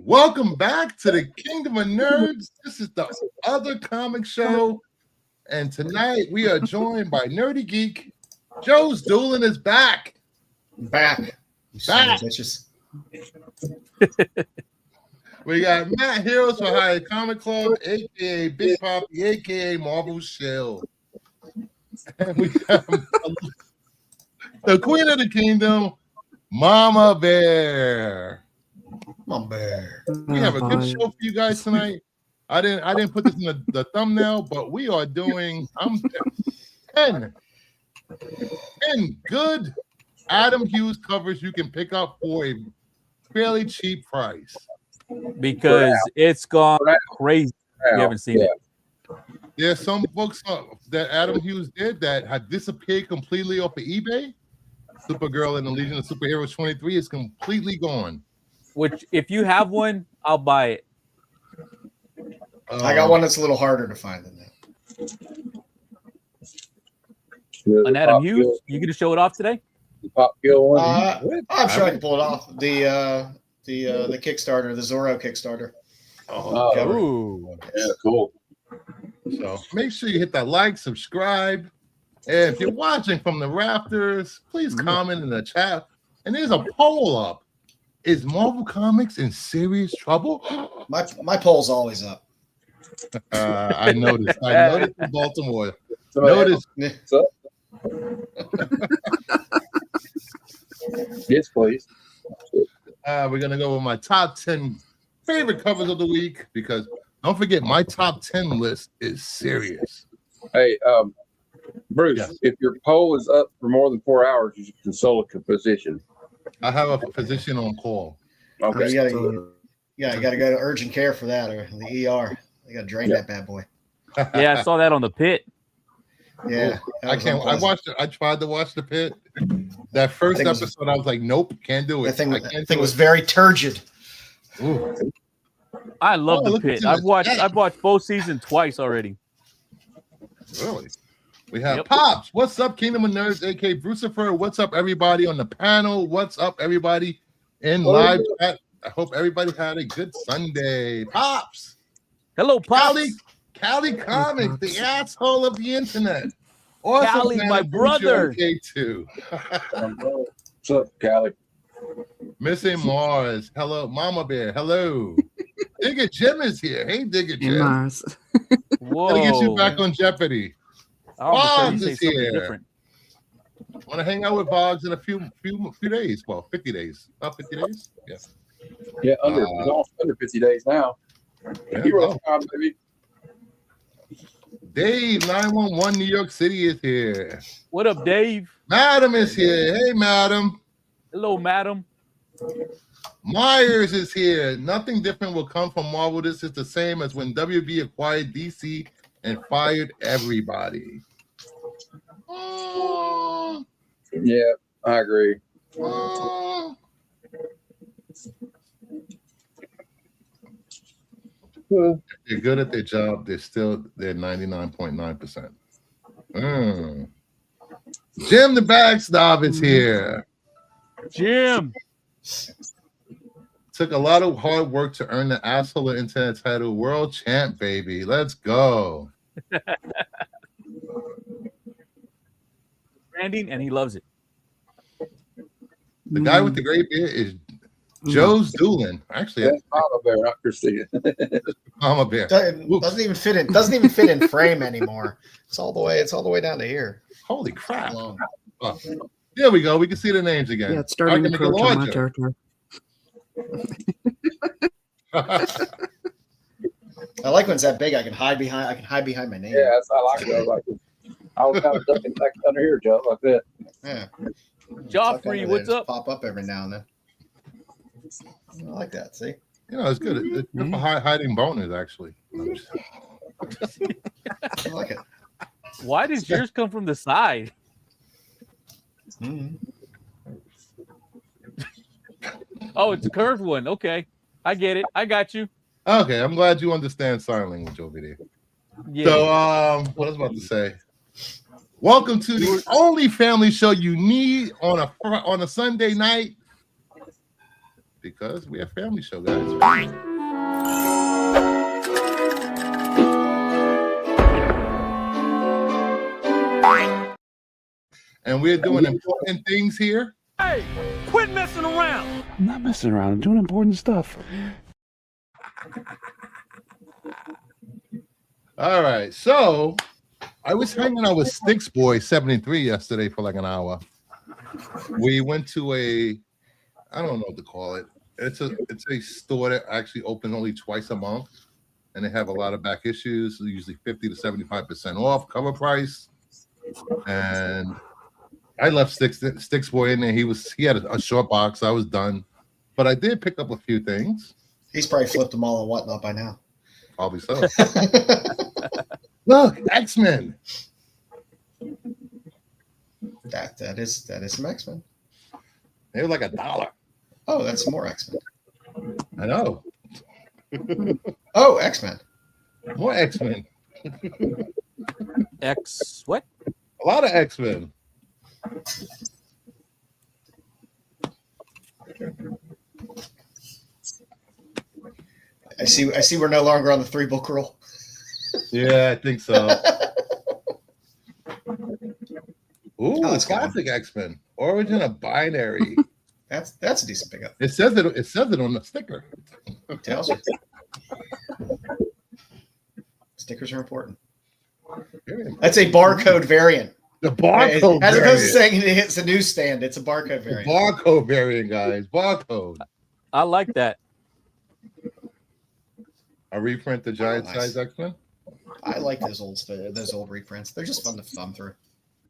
Welcome back to the Kingdom of Nerds. This is the other comic show, and tonight we are joined by Nerdy Geek. Joe's Doolin is back. Back. We got Matt Heroes for Hire Comic Club, aka Big Poppy, aka Marvel Shell. And we have the Queen of the Kingdom, Mama Bear. Mama Bear. We have a good show for you guys tonight. I didn't put this in the thumbnail, but we are doing 10 good Adam Hughes covers you can pick up for a fairly cheap price. Because it's gone crazy. You haven't seen it. There's some books that Adam Hughes did that had disappeared completely off of eBay. Supergirl and the Legion of Superheroes 23 is completely gone. Which, if you have one, I'll buy it. I got one that's a little harder to find than that. On Adam Hughes, you gonna show it off today? The Pop Gill one. I'm sure I can pull it off. The Kickstarter, the Zorro Kickstarter. Ooh. Yeah, cool. So make sure you hit that like, subscribe, and if you're watching from the rafters, please comment in the chat. And there's a poll up. Is Marvel Comics in serious trouble? My poll's always up. I noticed in Baltimore. Notice. Yes, please. We're gonna go with my top 10 favorite covers of the week because don't forget my top 10 list is serious. Hey, Bruce, Yes. if your poll is up for more than 4 hours, you should consult a physician. I have a physician on call. Okay. You gotta go to urgent care for that or the ER. They gotta drain that bad boy. Yeah, I saw that on the pit. Yeah. I can't. I watched it. I tried to watch the pit. That first episode, I was like, nope, can't do it. That thing was very turgid. Ooh. I love the pit. I've watched both seasons twice already. Really? We have Pops. What's up, Kingdom of Nerds, aka Brucifer? What's up, everybody on the panel? What's up, everybody in live chat? I hope everybody had a good Sunday. Pops. Hello, Pops. Cali Comics, the asshole of the internet. Also, Cali, my brother. K2. What's up, Callie? Missing Mars. Hello, Mama Bear. Hello. Digger Jim is here. Hey, Digger Jim. Mars. Whoa. Gotta get you back on Jeopardy. Boggs is here. Want to hang out with Boggs in a few days? Well, 50 days. About 50 days? Yeah. Yeah, under 50 days now. Yeah, Hero time, baby. Dave 911 New York City is here. What up, Dave? Madam is here. Hey, Madam. Hello, madam. Myers is here. Nothing different will come from Marvel. This is the same as when WB acquired DC and fired everybody. Yeah, I agree. They're good at their job. They're 99.9%. Jim the Bag Snob is here. Jim. Took a lot of hard work to earn the asshole internet title World Champ, baby. Let's go. Branding, and he loves it. The guy with the gray beard is Joe's Doolin. Actually, That's Mama Bear, not Christina. Mama Bear. Doesn't even fit in frame anymore. It's all the way down to here. Holy crap. Oh, there we go. We can see the names again. Yeah, it's starting to approach on my territory. I like when it's that big. I can hide behind my name. Yeah, I like it. I was kind of ducking back under here, Joe, like that. Yeah. Joffrey, what's up? Pop up every now and then. I like that. See? You know, it's good. It's good for hiding boners, actually. I like it. Why does yours come from the side? Oh, it's a curved one. Okay. I get it. I got you. Okay, I'm glad you understand sign language over there. Yeah. So, what I was about to say. Welcome to the only family show you need on a Sunday night. because we have family show, guys. And we're doing important things here. Hey, quit messing around. I'm not messing around. I'm doing important stuff. All right. So I was hanging out with Sticks Boy 73 yesterday for like an hour. We went to I don't know what to call it. It's a store that actually opens only twice a month, and they have a lot of back issues, usually 50 to 75% off cover price. And I left Sticks Boy in there. He had a short box. I was done, but I did pick up a few things. He's probably flipped them all and whatnot by now. Probably so. Look, X-Men. That is some X-Men. They were like $1. Oh, that's some more X-Men. I know. Oh, X-Men. More X-Men. X what? A lot of X-Men. I see we're no longer on the 3-book rule. Yeah, I think so. Ooh, Oh, that's classic X-Men. Origin of Binary. That's a decent pickup. It says it on the sticker. Tells you. Stickers are important. That's a barcode variant. The barcode As opposed to variant. saying it's a newsstand, it's a barcode variant. Barcode variant, guys. Barcode. I like that. I reprint the giant nice. size X-Men. I like those old reprints. They're just fun to thumb through.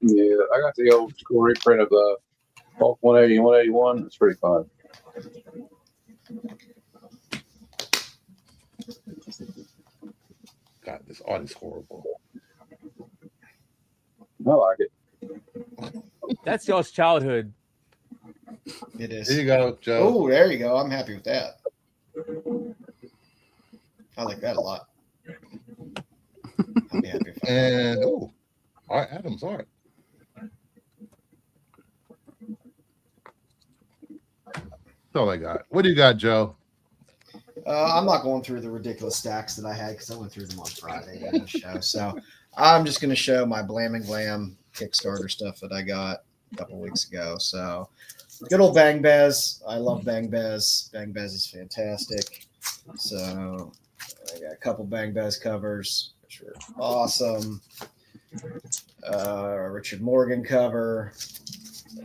Yeah, I got the old school reprint of the Hulk 180 and 181. It's pretty fun. God, this art is horrible. I like it. That's y'all's childhood. It is. Here you go, Joe. Oh, there you go. I'm happy with that. I like that a lot. I'll be happy if I And Art Adams art. That's all I got. What do you got, Joe? I'm not going through the ridiculous stacks that I had because I went through them on Friday in the show. So I'm just going to show my Blam and Glam Kickstarter stuff that I got a couple weeks ago. So good old Bang Bez. I love Bang Bez. Bang Bez is fantastic. So I got a couple Bang Bez covers, which were awesome. Richard Morgan cover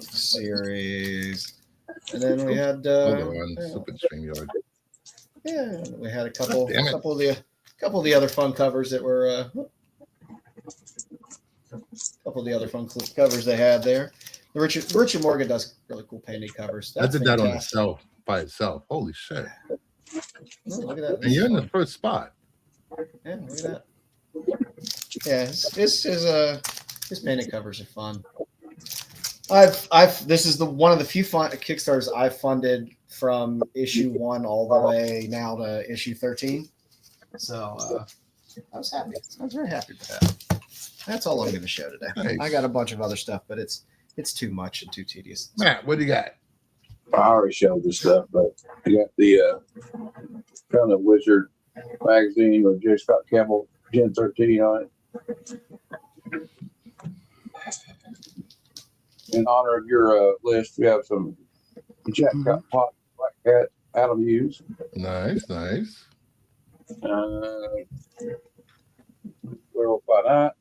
series. And then we had Hold on, Super StreamYard. we had a couple Damn it. couple of the other fun covers that were couple of the other fun covers they had there. The Richard Morgan does really cool painted covers. I did that on fantastic. itself by itself. Holy shit! Oh, look at that. And you're in the first spot. Yeah, look at that. Yeah, his painted covers are fun. This is one of the few Kickstarters I've funded from issue 1 all the way now to issue 13. So I was happy. I was very happy with that. That's all I'm going to show today. Nice. I got a bunch of other stuff, but it's too much and too tedious. Matt, what do you got? I already showed this stuff, but I got the kind of Wizard magazine with J. Scott Campbell Gen 13 on it. In honor of your list, we have some Jack Pot, Black Cat, Adam Hughes. Nice. Werewolf by Night.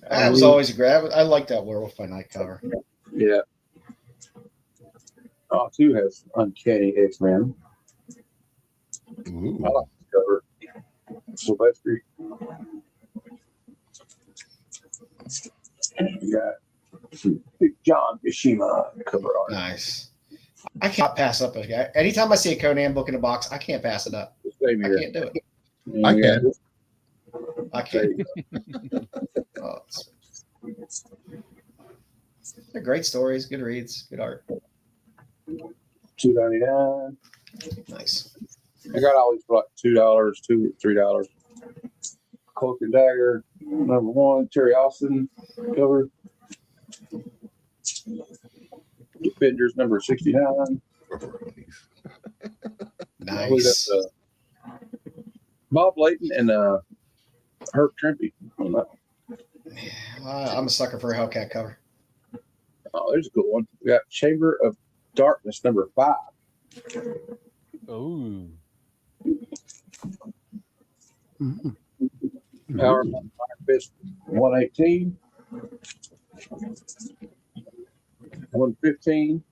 That was always a grab. I like that Werewolf by Night cover. Yeah. Two has Uncanny X-Men. Ooh. I like the cover. Sylvester. You got some Big John Mishima cover art. Nice. I can't pass up a guy. Anytime I see a Conan book in a box, I can't pass it up. Same I here. can't do it. I can. I can't. Oh, they're great stories, good reads, good art. $2.99. Nice. I got all these for like $2, $2, $3. Cloak and Dagger, #1, Terry Austin cover. Defenders #69. Nice. Bob Layton and Herb Trimpe. I'm a sucker for a Hellcat cover. Oh, there's a good one. We got Chamber of Darkness number 5. Oh. Power Fire Fist 118. 115.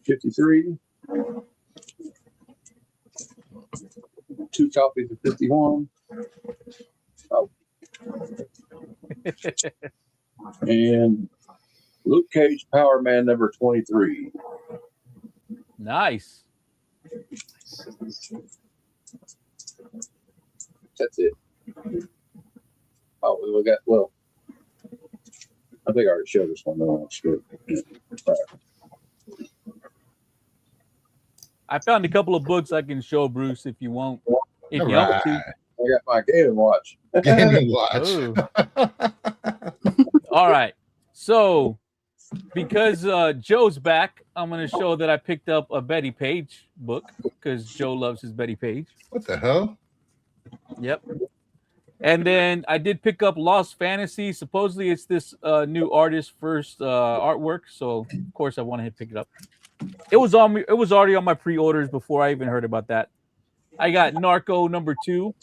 53. 2 copies of 51. Oh. And Luke Cage Power Man number 23. Nice. That's it. Oh, we got, well, I think I already showed this one. No, it's good. I found a couple of books I can show Bruce if you want. If All you want right. to. I got my Game & Watch. Game and watch. Oh. All right. So, because Joe's back, I'm going to show that I picked up a Betty Page book because Joe loves his Betty Page. What the hell? Yep. And then I did pick up Lost Fantasy. Supposedly it's this new artist's first artwork, so of course I wanted to pick it up. It was on me. It was already on my pre-orders before I even heard about that. I got Narco number 2,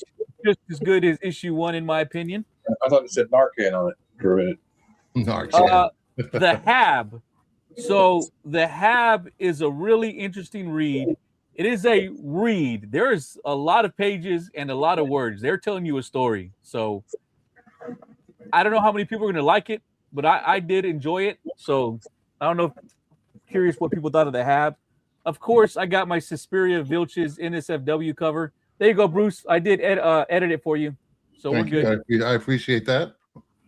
just as good as issue 1 in my opinion. I thought it said Narcan on it for a minute. The Hab. So the Hab is a really interesting read. It is a read. There's a lot of pages and a lot of words. They're telling you a story. So I don't know how many people are going to like it, but I did enjoy it. So I don't know. Curious what people thought of the Hab. Of course, I got my Suspiria Vilches NSFW cover. There you go, Bruce. I did edit it for you. So Thank we're good. you. I appreciate that.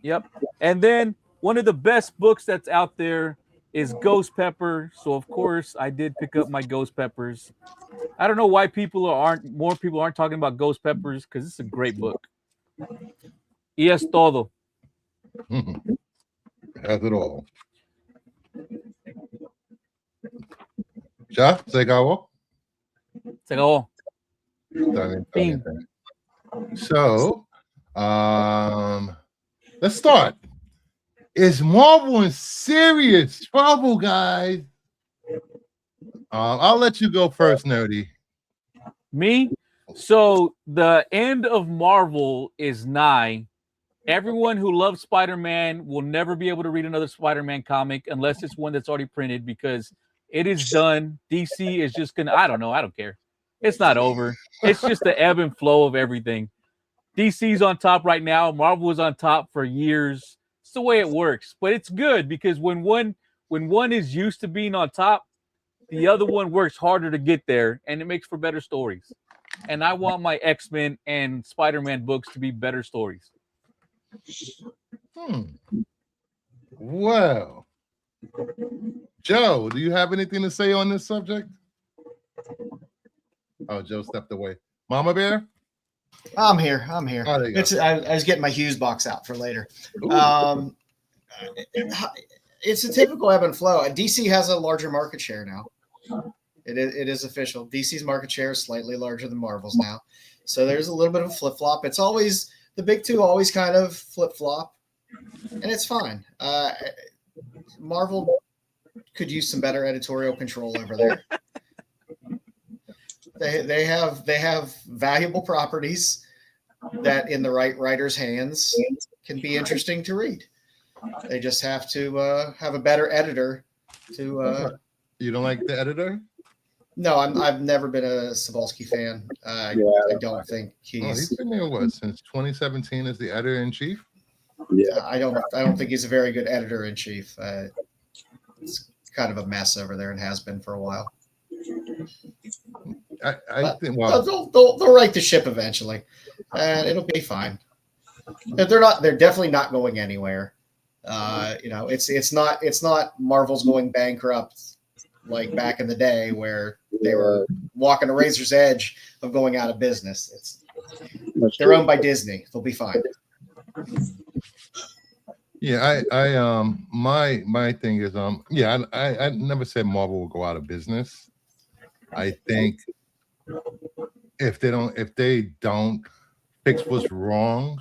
Yep. And then one of the best books that's out there is Ghost Pepper. So of course I did pick up my Ghost Peppers. I don't know why more people aren't talking about Ghost Peppers because it's a great book. Y es todo. Has it all. Ya, se acabó. Se acabó. Done. So, let's start. Is Marvel in serious trouble, guys? I'll let you go first, Nerdy. Me? So the end of Marvel is nigh. Everyone who loves Spider-Man will never be able to read another Spider-Man comic unless it's one that's already printed because it is done. DC is just gonna, I don't know, I don't care. It's not over. It's just the ebb and flow of everything. DC's on top right now. Marvel was on top for years. It's the way it works. But it's good because when one is used to being on top, the other one works harder to get there, and it makes for better stories. And I want my X-Men and Spider-Man books to be better stories. Well, Joe, do you have anything to say on this subject? Oh, Joe stepped away. Mama Bear? I'm here. Oh, there you go. I was getting my Hughes box out for later. It's a typical ebb and flow. DC has a larger market share now. It is official. DC's market share is slightly larger than Marvel's now. So there's a little bit of a flip-flop. It's always the big two always kind of flip-flop, and it's fine. Marvel could use some better editorial control over there. They have valuable properties that in the right writer's hands can be interesting to read. They just have to have a better editor to You don't like the editor? No, I've never been a Cebulski fan. I don't think He's been there since 2017 as the editor in chief. Yeah, I don't think he's a very good editor in chief. It's kind of a mess over there and has been for a while. I think they'll right the ship eventually, and it'll be fine. They're definitely not going anywhere. It's not Marvel's going bankrupt like back in the day where they were walking a razor's edge of going out of business. They're owned by Disney. They'll be fine. Yeah, my thing is yeah, I never said Marvel will go out of business. I think if they don't fix what's wrong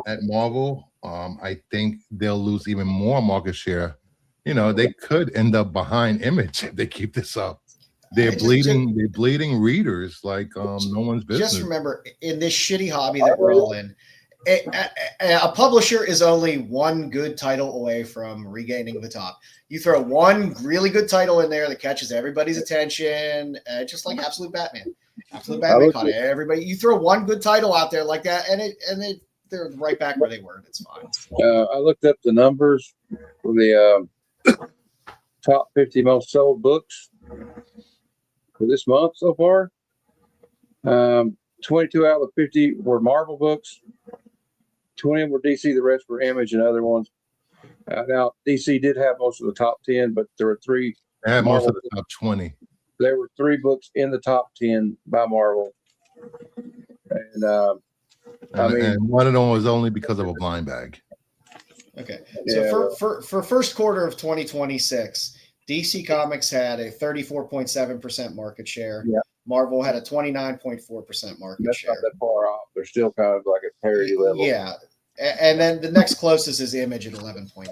at Marvel, I think they'll lose even more market share. You know, they could end up behind Image if they keep this up. They're bleeding readers like no one's business. Just remember, in this shitty hobby that we're all in, a publisher is only one good title away from regaining the top. You throw one really good title in there that catches everybody's attention, just like Absolute Batman. Absolute Batman caught everybody. You throw one good title out there like that, and they're right back where they were. It's fine. I looked up the numbers for the top 50 most sold books for this month so far. 22 out of the 50 were Marvel books. 20 of them were DC, the rest were Image and other ones. Now, DC did have most of the top 10, but there were 3. They had most of the top 20. There were 3 books in the top 10 by Marvel. And and one of them was only because of a blind bag. Okay. So for first quarter of 2026, DC Comics had a 34.7% market share. Yeah. Marvel had a 29.4% market that's share. not that far off. They're still kind of like at parity level. Yeah. And then the next closest is Image at 11.8.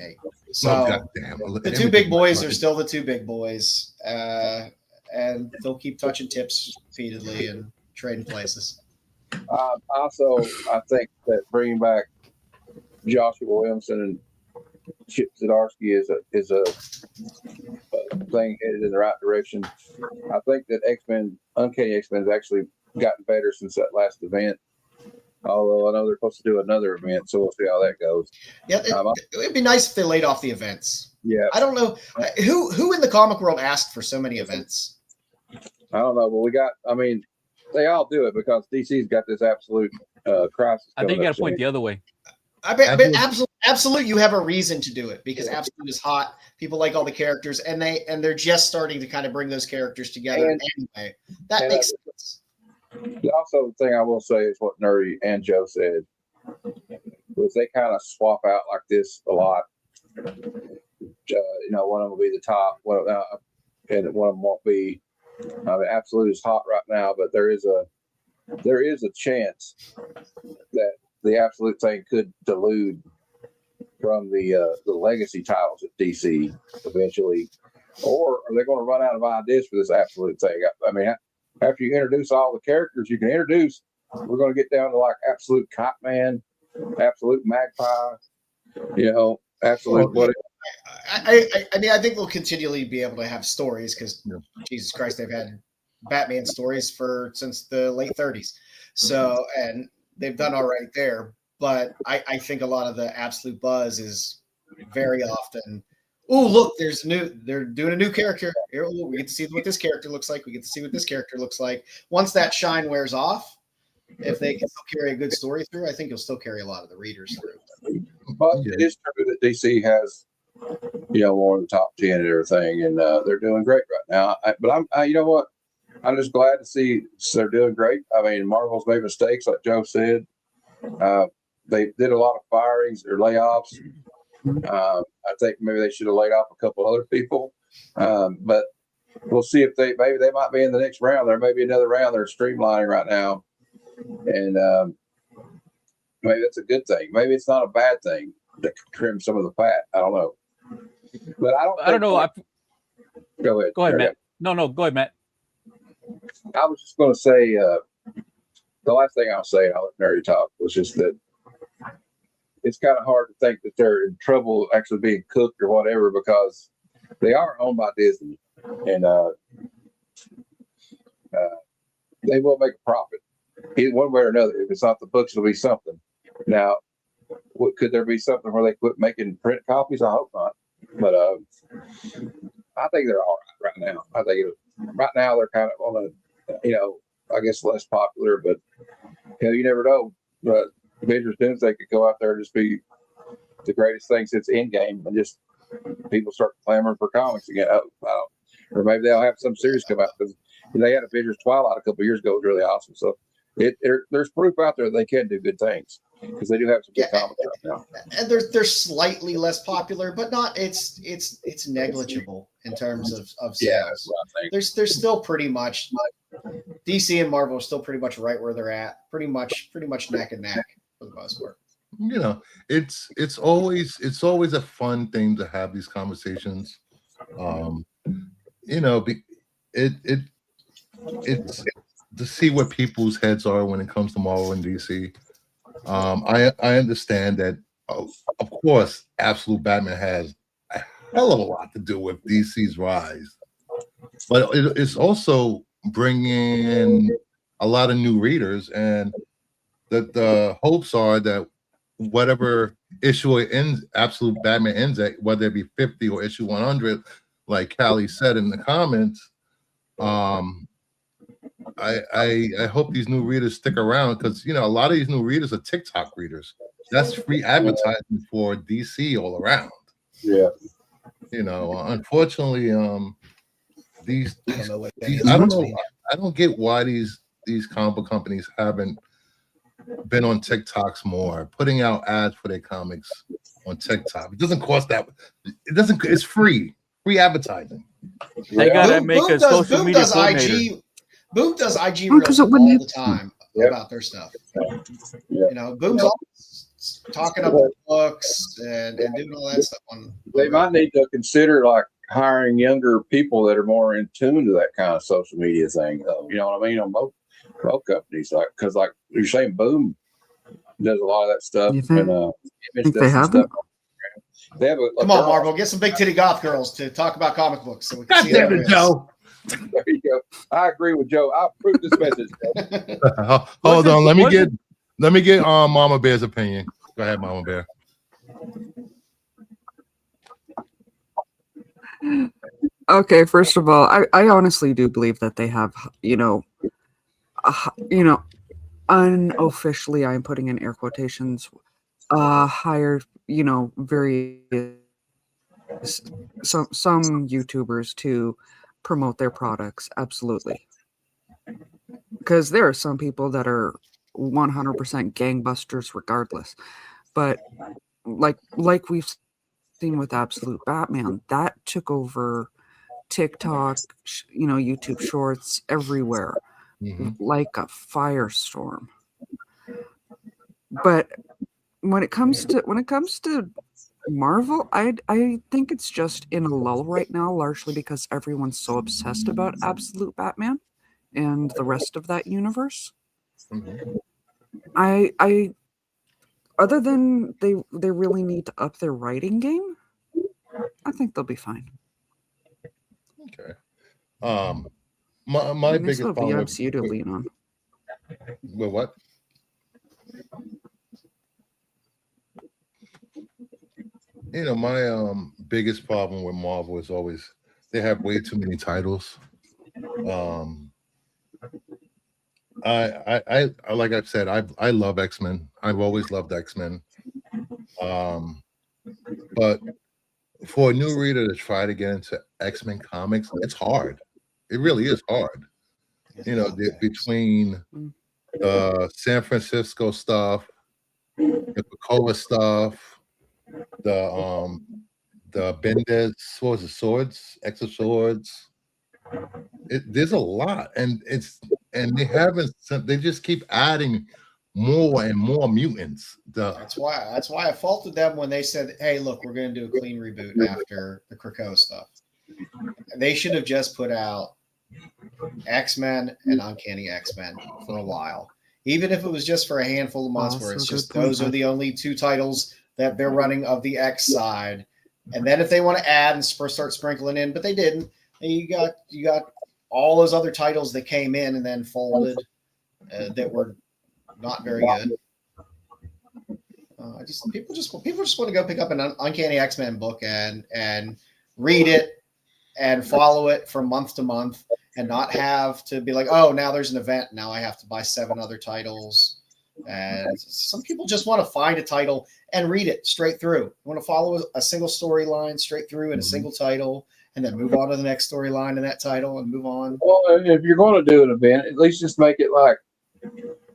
So goddamn. the two big boys are still the two big boys. And they'll keep touching tips repeatedly and trading places. Also, I think that bringing back Joshua Williamson and Chip Zdarsky is a thing headed in the right direction. I think that Uncanny X-Men has actually gotten better since that last event. Although I know they're supposed to do another event, so we'll see how that goes. Yeah, it'd be nice if they laid off the events. Yeah, I don't know who in the comic world asked for so many events. I don't know, but they all do it because DC's got this absolute crisis. I think you got to point the other way. I bet absolute, you have a reason to do it because Absolute is hot. People like all the characters, and they're just starting to kind of bring those characters together anyway. That makes sense. Also, the thing I will say is what Nerdy and Joe said was they kind of swap out like this a lot. One of them will be the top, and one of them won't be. Absolute is hot right now, but there is a chance that the Absolute thing could delude from the legacy titles at DC eventually, or are they going to run out of ideas for this Absolute thing? I mean, after you introduce all the characters you can introduce, we're going to get down to like Absolute Cop Man, Absolute Magpie, Absolute whatever. I mean, I think they'll continually be able to have stories because Jesus Christ, they've had Batman stories since the late 30s. So, and they've done all right there. But I think a lot of the absolute buzz is very often, oh, look, they're doing a new character. Here, we get to see what this character looks like. We get to see what this character looks like. Once that shine wears off, if they can still carry a good story through, I think you'll still carry a lot of the readers through. But it is true that DC has more than the top 10 and everything, and they're doing great right now. But I'm just glad to see they're doing great. I mean, Marvel's made mistakes, like Joe said. They did a lot of firings or layoffs. I think maybe they should have laid off a couple other people. But we'll see if maybe they might be in the next round. There may be another round. They're streamlining right now, and maybe that's a good thing. Maybe it's not a bad thing to trim some of the fat. I don't know. But I don't know. Go ahead, Matt. No, go ahead, Matt. I was just going to say the last thing I'll say, and I'll let Nerdy talk, was just that it's kind of hard to think that they're in trouble actually being cooked or whatever because they are owned by Disney, and they will make a profit one way or another. If it's not the books, it'll be something. Now, could there be something where they quit making print copies? I hope not. But I think they're all right now. I think right now they're kind of on a, I guess less popular, but you never know. But Avengers Doomsday could go out there and just be the greatest thing since Endgame, and just people start clamoring for comics again. Or maybe they'll have some series come out because they had Avengers Twilight a couple of years ago. It was really awesome. So there's proof out there that they can do good things. because they do have some good Yeah. comics right now. And they're slightly less popular, but not it's negligible in terms of Yeah, sales. that's what I think. They're still pretty much DC and Marvel are still pretty much right where they're at, pretty much neck and neck for the most part. You know, it's always a fun thing to have these conversations. You know, it's to see what people's heads are when it comes to Marvel and DC. I understand that, of course, Absolute Batman has a hell of a lot to do with DC's rise, but it's also bringing in a lot of new readers, and the hopes are that whatever issue it ends, Absolute Batman ends at, whether it be 50 or issue 100, like Callie said in the comments, I hope these new readers stick around, because you know a lot of these new readers are TikTok readers. That's free advertising for DC all around. Yeah. You know, unfortunately, these I don't know what that I is. don't know. I don't get why these comic book companies haven't been on TikToks more, putting out ads for their comics on TikTok. It doesn't cost that. It doesn't. It's free advertising. They gotta Boom- make Boom a does- social Boom media does coordinator. IG. Boom does IG Well, 'cause reels it wouldn't all have- the time Yep. about their stuff. Yeah. You know, Boom's always talking about books and doing all that stuff on. They might need to consider like hiring younger people that are more in tune to that kind of social media thing, though. You know what I mean? On both companies, like, because like you're saying, Boom does a lot of that stuff, You think- and Image think does they some haven't? stuff. They have a Come on, Marvel, get some big titty goth girls to talk about comic books so we can God see damn how it, is. Joe. There you go. I agree with Joe. I approve this message. Hold on. Let me wasn't- get Mama Bear's opinion. Go ahead, Mama Bear. Okay, first of all, I honestly do believe that they have, unofficially, I'm putting in air quotations, hired, very some YouTubers to promote their products. Absolutely. Because there are some people that are 100% gangbusters regardless. But like we've seen with Absolute Batman, that took over TikTok, YouTube Shorts, everywhere, Mhm. like a firestorm. But when it comes to Marvel, I think it's just in a lull right now, largely because everyone's so obsessed about Absolute Batman and the rest of that universe. Mhm. I other than they really need to up their writing game, I think they'll be fine. Okay. My They biggest still have the problem MCU to lean on. with what? You know, my biggest problem with Marvel is always they have way too many titles. I like I've said, I love X-Men. I've always loved X-Men. But for a new reader to try to get into X-Men comics, it's hard. It really is hard. You know, between the San Francisco stuff, the Krakoa stuff, the Bendis, what was it, Swords, Extra Swords. There's a lot, and they just keep adding more and more mutants. That's why I faulted them when they said, "Hey, look, we're going to do a clean reboot after the Krakoa stuff." They should have just put out X-Men and Uncanny X-Men for a while, even if it was just for a handful of months, where Also it's good just point, those are Bud. the only two titles that they're running of the X side, and then if they want to add and start sprinkling in, but they didn't. And you got all those other titles that came in and then folded that were not very good. People just want to go pick up an Uncanny X-Men book and read it and follow it from month to month, and not have to be like, oh, now there's an event, now I have to buy 7 other titles. And some people just want to find a title and read it straight through. Want to follow a single storyline straight through in a single title, and then move on to the next storyline in that title and move on. Well, if you're going to do an event, at least just make it like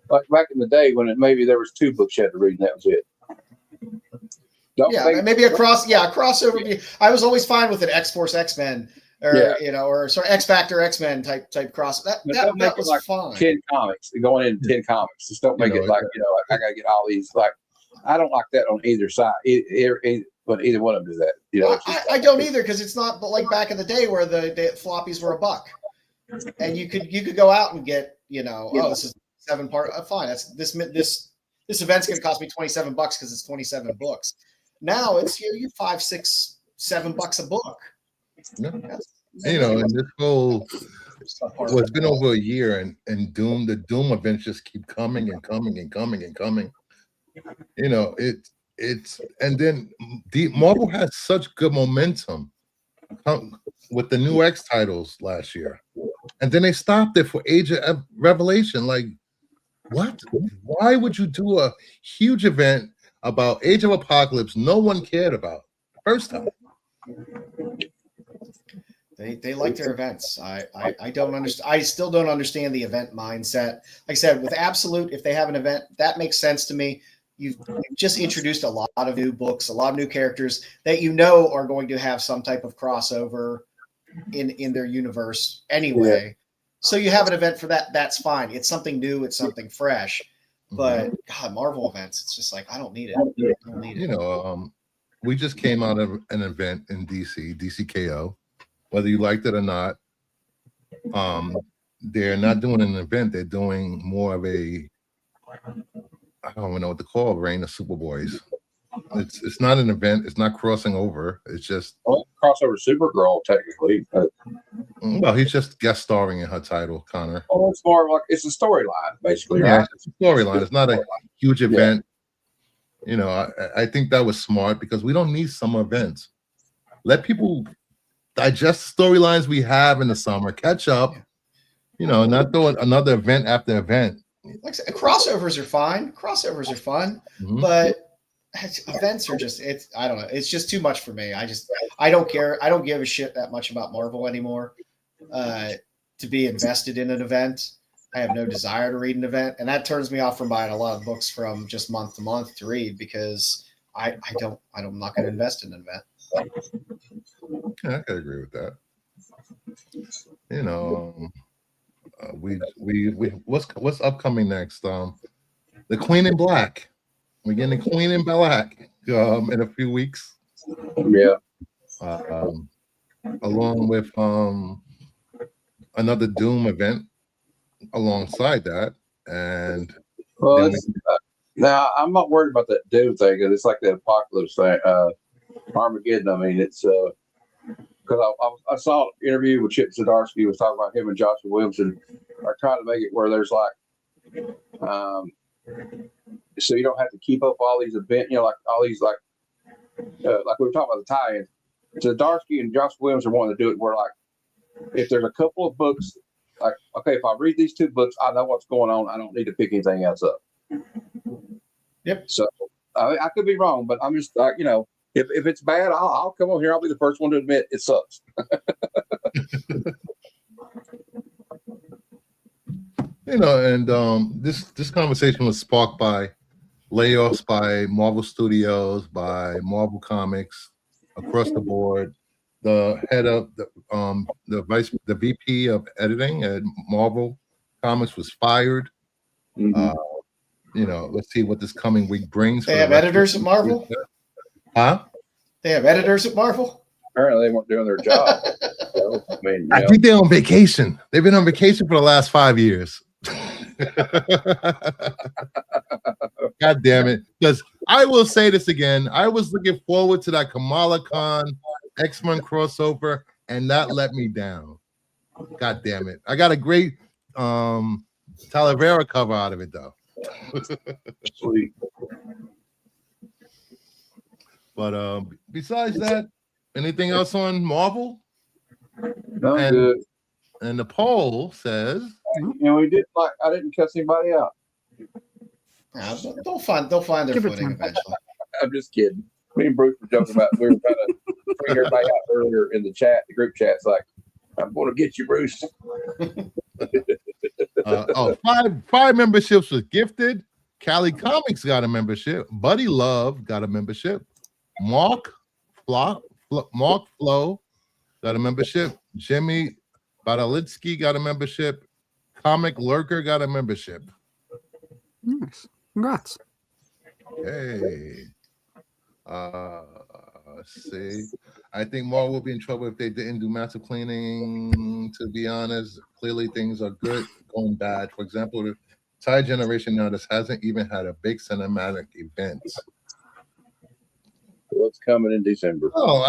like back in the day when maybe there was 2 books you had to read and that was it. Don't Yeah, think- maybe a crossover. I was always fine with an X-Force X-Men or or sorry, X Factor X-Men type cross. That was like fine. 10 comics going into 10 comics. Just don't make it like I gotta get all these. Like I don't like that on either side. But either one of them do that. I don't either because it's not like back in the day where the floppies were $1, and you could go out and get this is 7-part. Fine, that's this event's going to cost me $27 because it's 27 books. Now it's you $5, $6, $7 a book. Yeah. And this whole it's been over a year, and the Doom events just keep coming and coming and coming and coming. It's and then Marvel has such good momentum with the new X titles last year, and then they stopped it for Age of Revelation. Like, what? Why would you do a huge event about Age of Apocalypse no one cared about first time? They like their events. I don't understand. I still don't understand the event mindset. Like I said, with Absolute, if they have an event, that makes sense to me. You've just introduced a lot of new books, a lot of new characters that are going to have some type of crossover in their universe anyway. Yeah. So you have an event for that. That's fine. It's something new. It's something fresh. But God, Marvel events, it's just like I don't need it. I don't need it. We just came out of an event in DCKO. Whether you liked it or not, they're not doing an event. They're doing more of I don't even know what to call Reign of Superboys. It's not an event. It's not crossing over. It's just crossover Supergirl technically. Well, he's just guest starring in her title, Connor. Oh, it's more like it's a storyline, basically. Yeah, right? it's a storyline. It's not a huge event. Yeah. I think that was smart because we don't need summer events. Let people digest storylines we have in the summer, catch up. Not do another event after event. Like I said, crossovers are fine. Crossovers are fun, but events are just I don't know. It's just too much for me. I don't care. I don't give a shit that much about Marvel anymore. To be invested in an event, I have no desire to read an event, and that turns me off from buying a lot of books from just month to month to read because I'm not going to invest in an event. Yeah, I could agree with that. We what's upcoming next? The Queen in Black. We're getting the Queen in Black in a few weeks. Yeah. Along with another Doom event alongside that, and now I'm not worried about that Doom thing because it's like the Apocalypse thing, Armageddon. I mean, it's because I saw an interview with Chip Zdarsky was talking about him and Joshua Williamson are trying to make it where there's like, so you don't have to keep up all these events, like all these like we were talking about the tie-in. Zdarsky and Joshua Williamson are wanting to do it where like if there's a couple of books, like okay, if I read these 2 books, I know what's going on. I don't need to pick anything else up. Yep. So I could be wrong, but I'm just like if it's bad, I'll come on here. I'll be the first one to admit it sucks. And this conversation was sparked by layoffs by Marvel Studios, by Marvel Comics, across the board. The head of the VP of editing at Marvel Comics was fired. Let's see what this coming week brings. They have editors at Marvel? Huh? They have editors at Marvel? Apparently they weren't doing their job. So, I mean, I think they're on vacation. They've been on vacation for the last 5 years. God damn it. Because I will say this again. I was looking forward to that Kamala Khan X-Men crossover, and that let me down. God damn it. I got a great Talavera cover out of it, though. Sweet. But besides that, anything else on Marvel? No, good. And the poll says, we did like I didn't cuss anybody out. They'll find their footing eventually. I'm just kidding. Me and Bruce were joking about we were trying to bring everybody out earlier in the chat, the group chat's like, I'm going to get you, Bruce. Five memberships was gifted. Cali Comics got a membership. Buddy Love got a membership. Mark Flo got a membership. Jimmy Badalitsky got a membership. Comic Lurker got a membership. Nice. Congrats. Hey. Let's see. I think Marvel will be in trouble if they didn't do massive cleaning. To be honest, clearly things are good going bad. For example, the entire generation now this hasn't even had a big cinematic event. What's coming in December? Oh,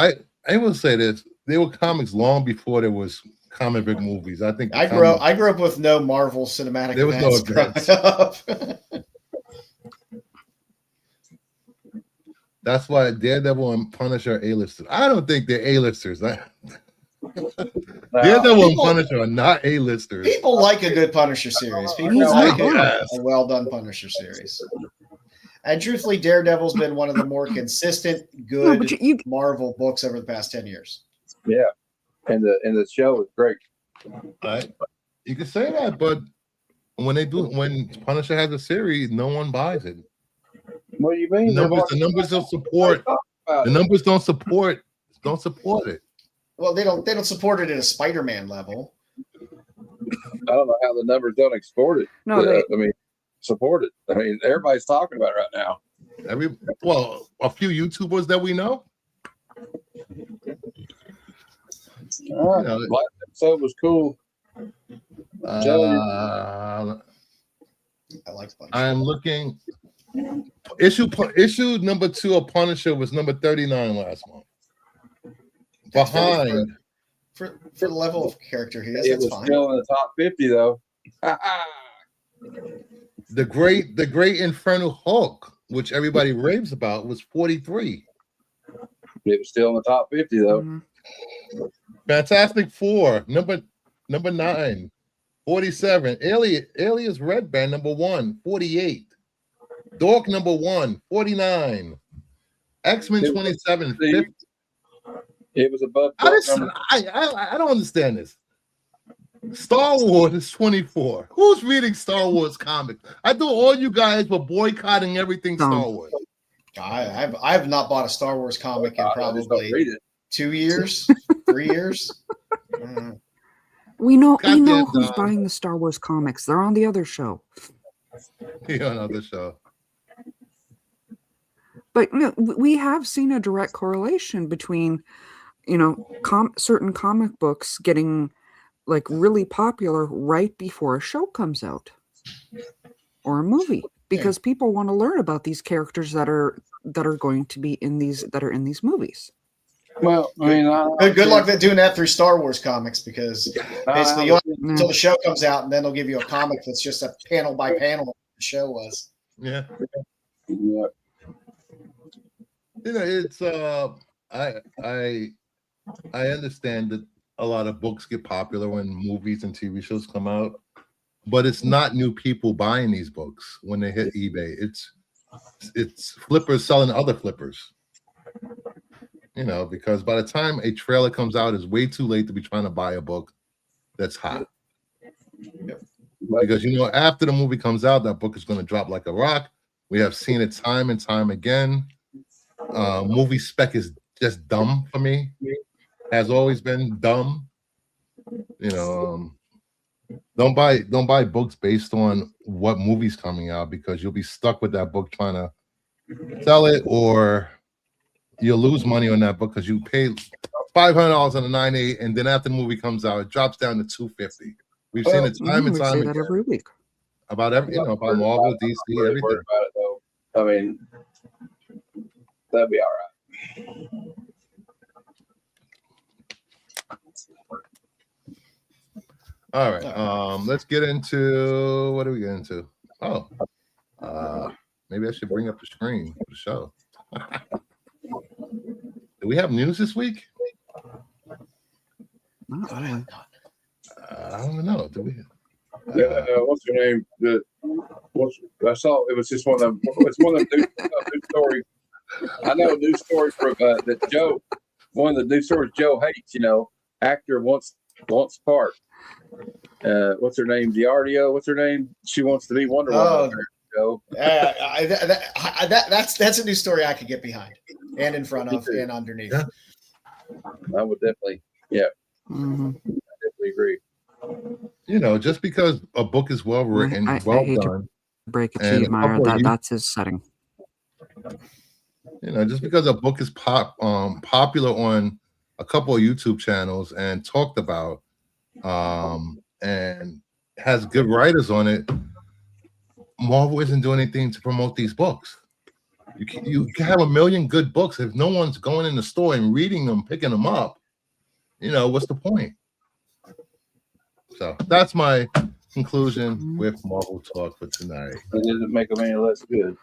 I will say this: there were comics long before there was comic book movies. I think I grew up with no Marvel cinematic There was no events. events. growing up. That's why Daredevil and Punisher are A-listers. I don't think they're A-listers. Daredevil and Punisher are not A-listers. People like a good Punisher series. People He's like not a well done Punisher series. And truthfully, Daredevil's been one of the more consistent, No, good but you Marvel books over the past 10 years. Yeah, and the show is great. Right? You can say that, but when Punisher has a series, no one buys it. What do you mean? The numbers don't support. The numbers don't support it. Well, they don't support it at a Spider-Man level. I don't know how the numbers don't export it. No, Support it. I mean, everybody's talking about it right now. A few YouTubers that we know. Last episode was cool. I like Punisher. I'm looking. Issue number 2 of Punisher was number 39 last month. Behind For the level of character he is, It that's was fine. still in the top 50 though. the great Infernal Hulk, which everybody raves about, was 43. It was still in the top 50 though. Mhm. Fantastic Four, number 9, 47. Alias Red Band, number 1, 48. Dork, number 1, 49. X-Men 27, 50. It was above. I don't understand this. Star Wars is 24. Who's reading Star Wars comics? I thought all you guys were boycotting everything Star Wars. I've not bought a Star Wars comic in I just don't probably read it. 2 years, 3 years. We know Goddamn, who's Don. buying the Star Wars comics. They're on the other show. On other show. But we have seen a direct correlation between, certain comic books getting like really popular right before a show comes out or a movie, because people want to learn about these characters that are going to be in these movies. Well, I mean, Good luck doing that through Star Wars comics, because basically you'll have until the show comes out, and then they'll give you a comic that's just a panel by panel what the show was. Yeah. Yeah. It's I understand that a lot of books get popular when movies and TV shows come out, but it's not new people buying these books when they hit eBay. It's flippers selling other flippers. Because by the time a trailer comes out, it's way too late to be trying to buy a book that's hot. Because after the movie comes out, that book is going to drop like a rock. We have seen it time and time again. Movie spec is just dumb for me. Has always been dumb. Don't buy books based on what movie's coming out, because you'll be stuck with that book trying to sell it, or you'll lose money on that book because you paid $500 on a 9.8, and then after the movie comes out, it drops down to $250. We've seen it time and We time say again that every week. about about Marvel, DC, Really everything. worried about it though. I mean, that'll be all right. All right. Let's get into what do we get into? Oh, maybe I should bring up the screen for the show. Do we have news this week? Not really. I don't know. Do we? What's her name? I saw it was just one of them. It's one of them news stories. I know a news story from that Joe. One of the news stories Joe hates. Actor wants part. What's her name? Diardio. What's her name? She wants to be Wonder Woman. Oh, that's a new story I could get behind, and in front of, and underneath. Yeah. I would definitely, Mhm. definitely agree. You know, just because a book is well written, I well hate to done, break it And to you, a Myra. couple of you- That's his setting. you know, just because a book is popular on a couple of YouTube channels and talked about, and has good writers on it, Marvel isn't doing anything to promote these books. You can have a million good books if no one's going in the store and reading them, picking them up. You know, what's the point? So that's my conclusion with Marvel Talk for tonight. It doesn't make them any less good.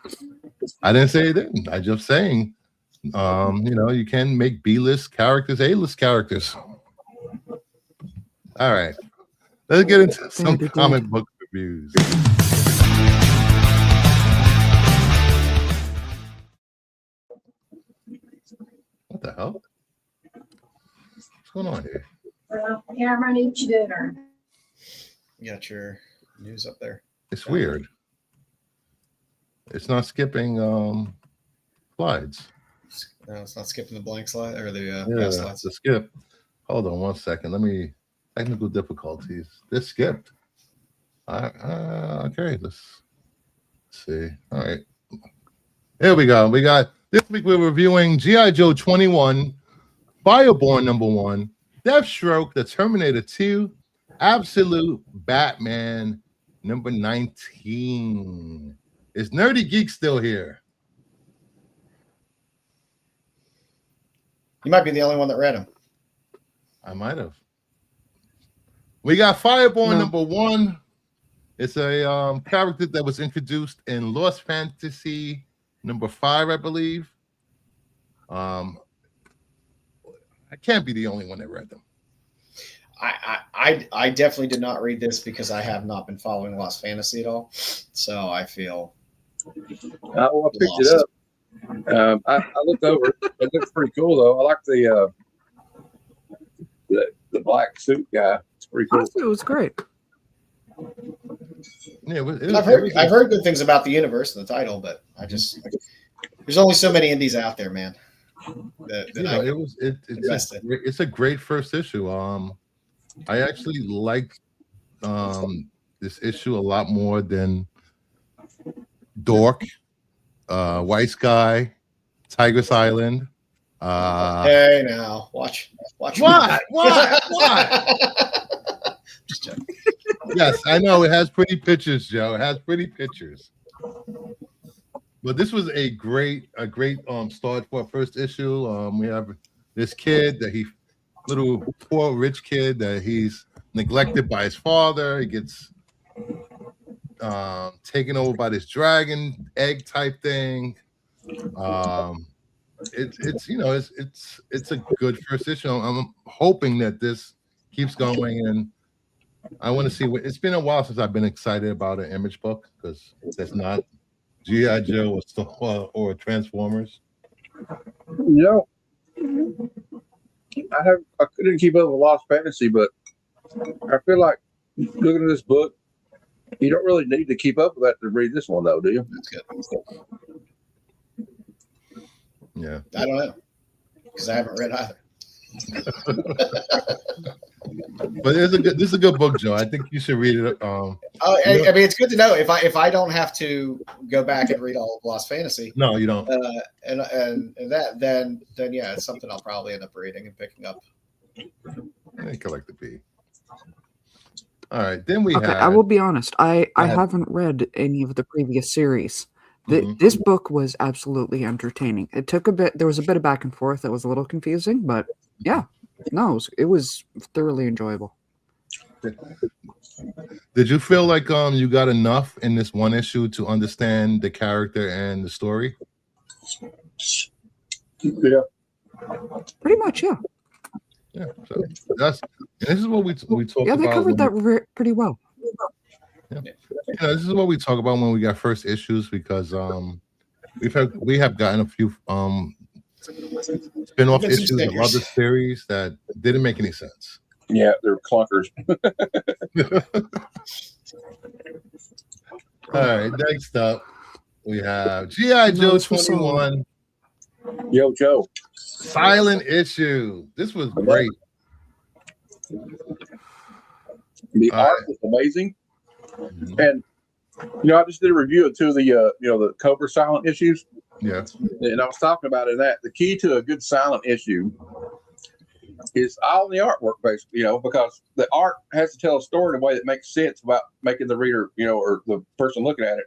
I didn't say it didn't. I'm just saying, you know, you can make B-list characters A-list characters. All right, let's get into some Good. comic book reviews. What the hell? What's going on here? Well, Cameron, eat your dinner. You got your news up there. It's weird. It's not skipping slides. No, it's not skipping the blank slide or the Yeah, past it's slides. a skip. Hold on 1 second. Let me technical difficulties. This skipped. Okay, let's see. All right. Here we go. We got this week we're reviewing G.I. Joe 21, Fireborn #1, Deathstroke, The Terminator 2, Absolute Batman #19. Is Nerdy Geek still here? You might be the only one that read them. I might have. We got Fireborn No. #1. It's a character that was introduced in Lost Fantasy #5, I believe. I can't be the only one that read them. I definitely did not read this because I have not been following Lost Fantasy at all. So I feel I picked it up. I looked over it. It looks pretty cool, though. I like the black suit guy. It's pretty cool. Honestly, it was great. Yeah, I've heard good things about the universe and the title, but there's only so many indies out there, man. It's a great first issue. I actually liked this issue a lot more than Dork, White Sky, Tigress Island. Hey, now watch. What? Just joking. Yes, I know it has pretty pictures, Joe. It has pretty pictures. But this was a great start for a first issue. We have this kid little poor rich kid that he's neglected by his father. He gets taken over by this dragon egg type thing. It's a good first issue. I'm hoping that this keeps going, and I want to see what. It's been a while since I've been excited about an Image book because that's not G.I. Joe or Transformers. You know, I couldn't keep up with Lost Fantasy, but I feel like looking at this book, you don't really need to keep up with that to read this one, though, do you? That's good. Yeah, I don't know because I haven't read either. but this is a good book, Joe. I think you should read it. I mean, it's good to know if I don't have to go back and read all of Lost Fantasy. No, you don't. And that then yeah, it's something I'll probably end up reading and picking up. I collect the P. All right, then we Okay, have. I will be honest. I ahead. haven't read any of the previous series. Mhm. This book was absolutely entertaining. It took a bit. There was a bit of back and forth that was a little confusing, but yeah, no, it was thoroughly enjoyable. Did you feel like you got enough in this one issue to understand the character and the story? Yeah. Pretty much, yeah. Yeah. So this is what we talk Yeah, about. they covered that pretty well. This is what we talk about when we got first issues because we have gotten a few spin-off There's some issues of stickers. other series that didn't make any sense. Yeah, they're clunkers. All right, next up we have G.I. No, Joe this was so- 21 Yo, Joe. Silent Issue. This was great. The All art was amazing. Mhm. And I just did a review of two of the the Cobra silent issues. Yeah. And I was talking about in that the key to a good silent issue is all in the artwork, basically, because the art has to tell a story in a way that makes sense about making the reader, or the person looking at it,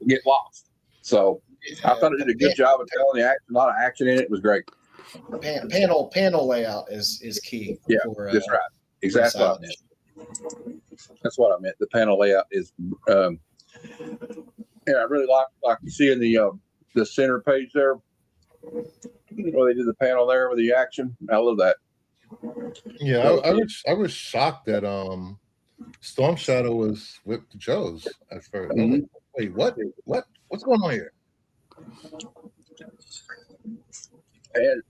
get lost. So I thought it did a good job of telling the action. A lot of action in it. It was great. Panel layout is key. Yeah, for, that's right. Exactly. What I meant. That's what I meant. The panel layout is, I really like you see in the center page there, where they did the panel there with the action. I love that. Yeah, I was shocked that Storm Shadow was with the Joes at 1st. Mhm. Wait, what's going on here? And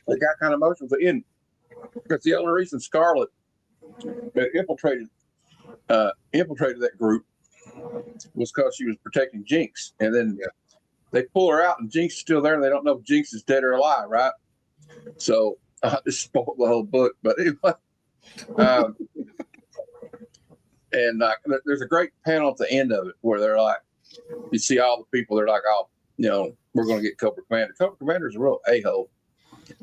they got kind of emotional at the end because the only reason Scarlet infiltrated that group was because she was protecting Jinx, and then they pull her out, and Jinx is still there, and they don't know if Jinx is dead or alive, right? So this spoiled the whole book, but anyway, and there's a great panel at the end of it where they're like, you see all the people, they're like, oh, we're going to get Cobra Commander. Cobra Commander's a real a-hole.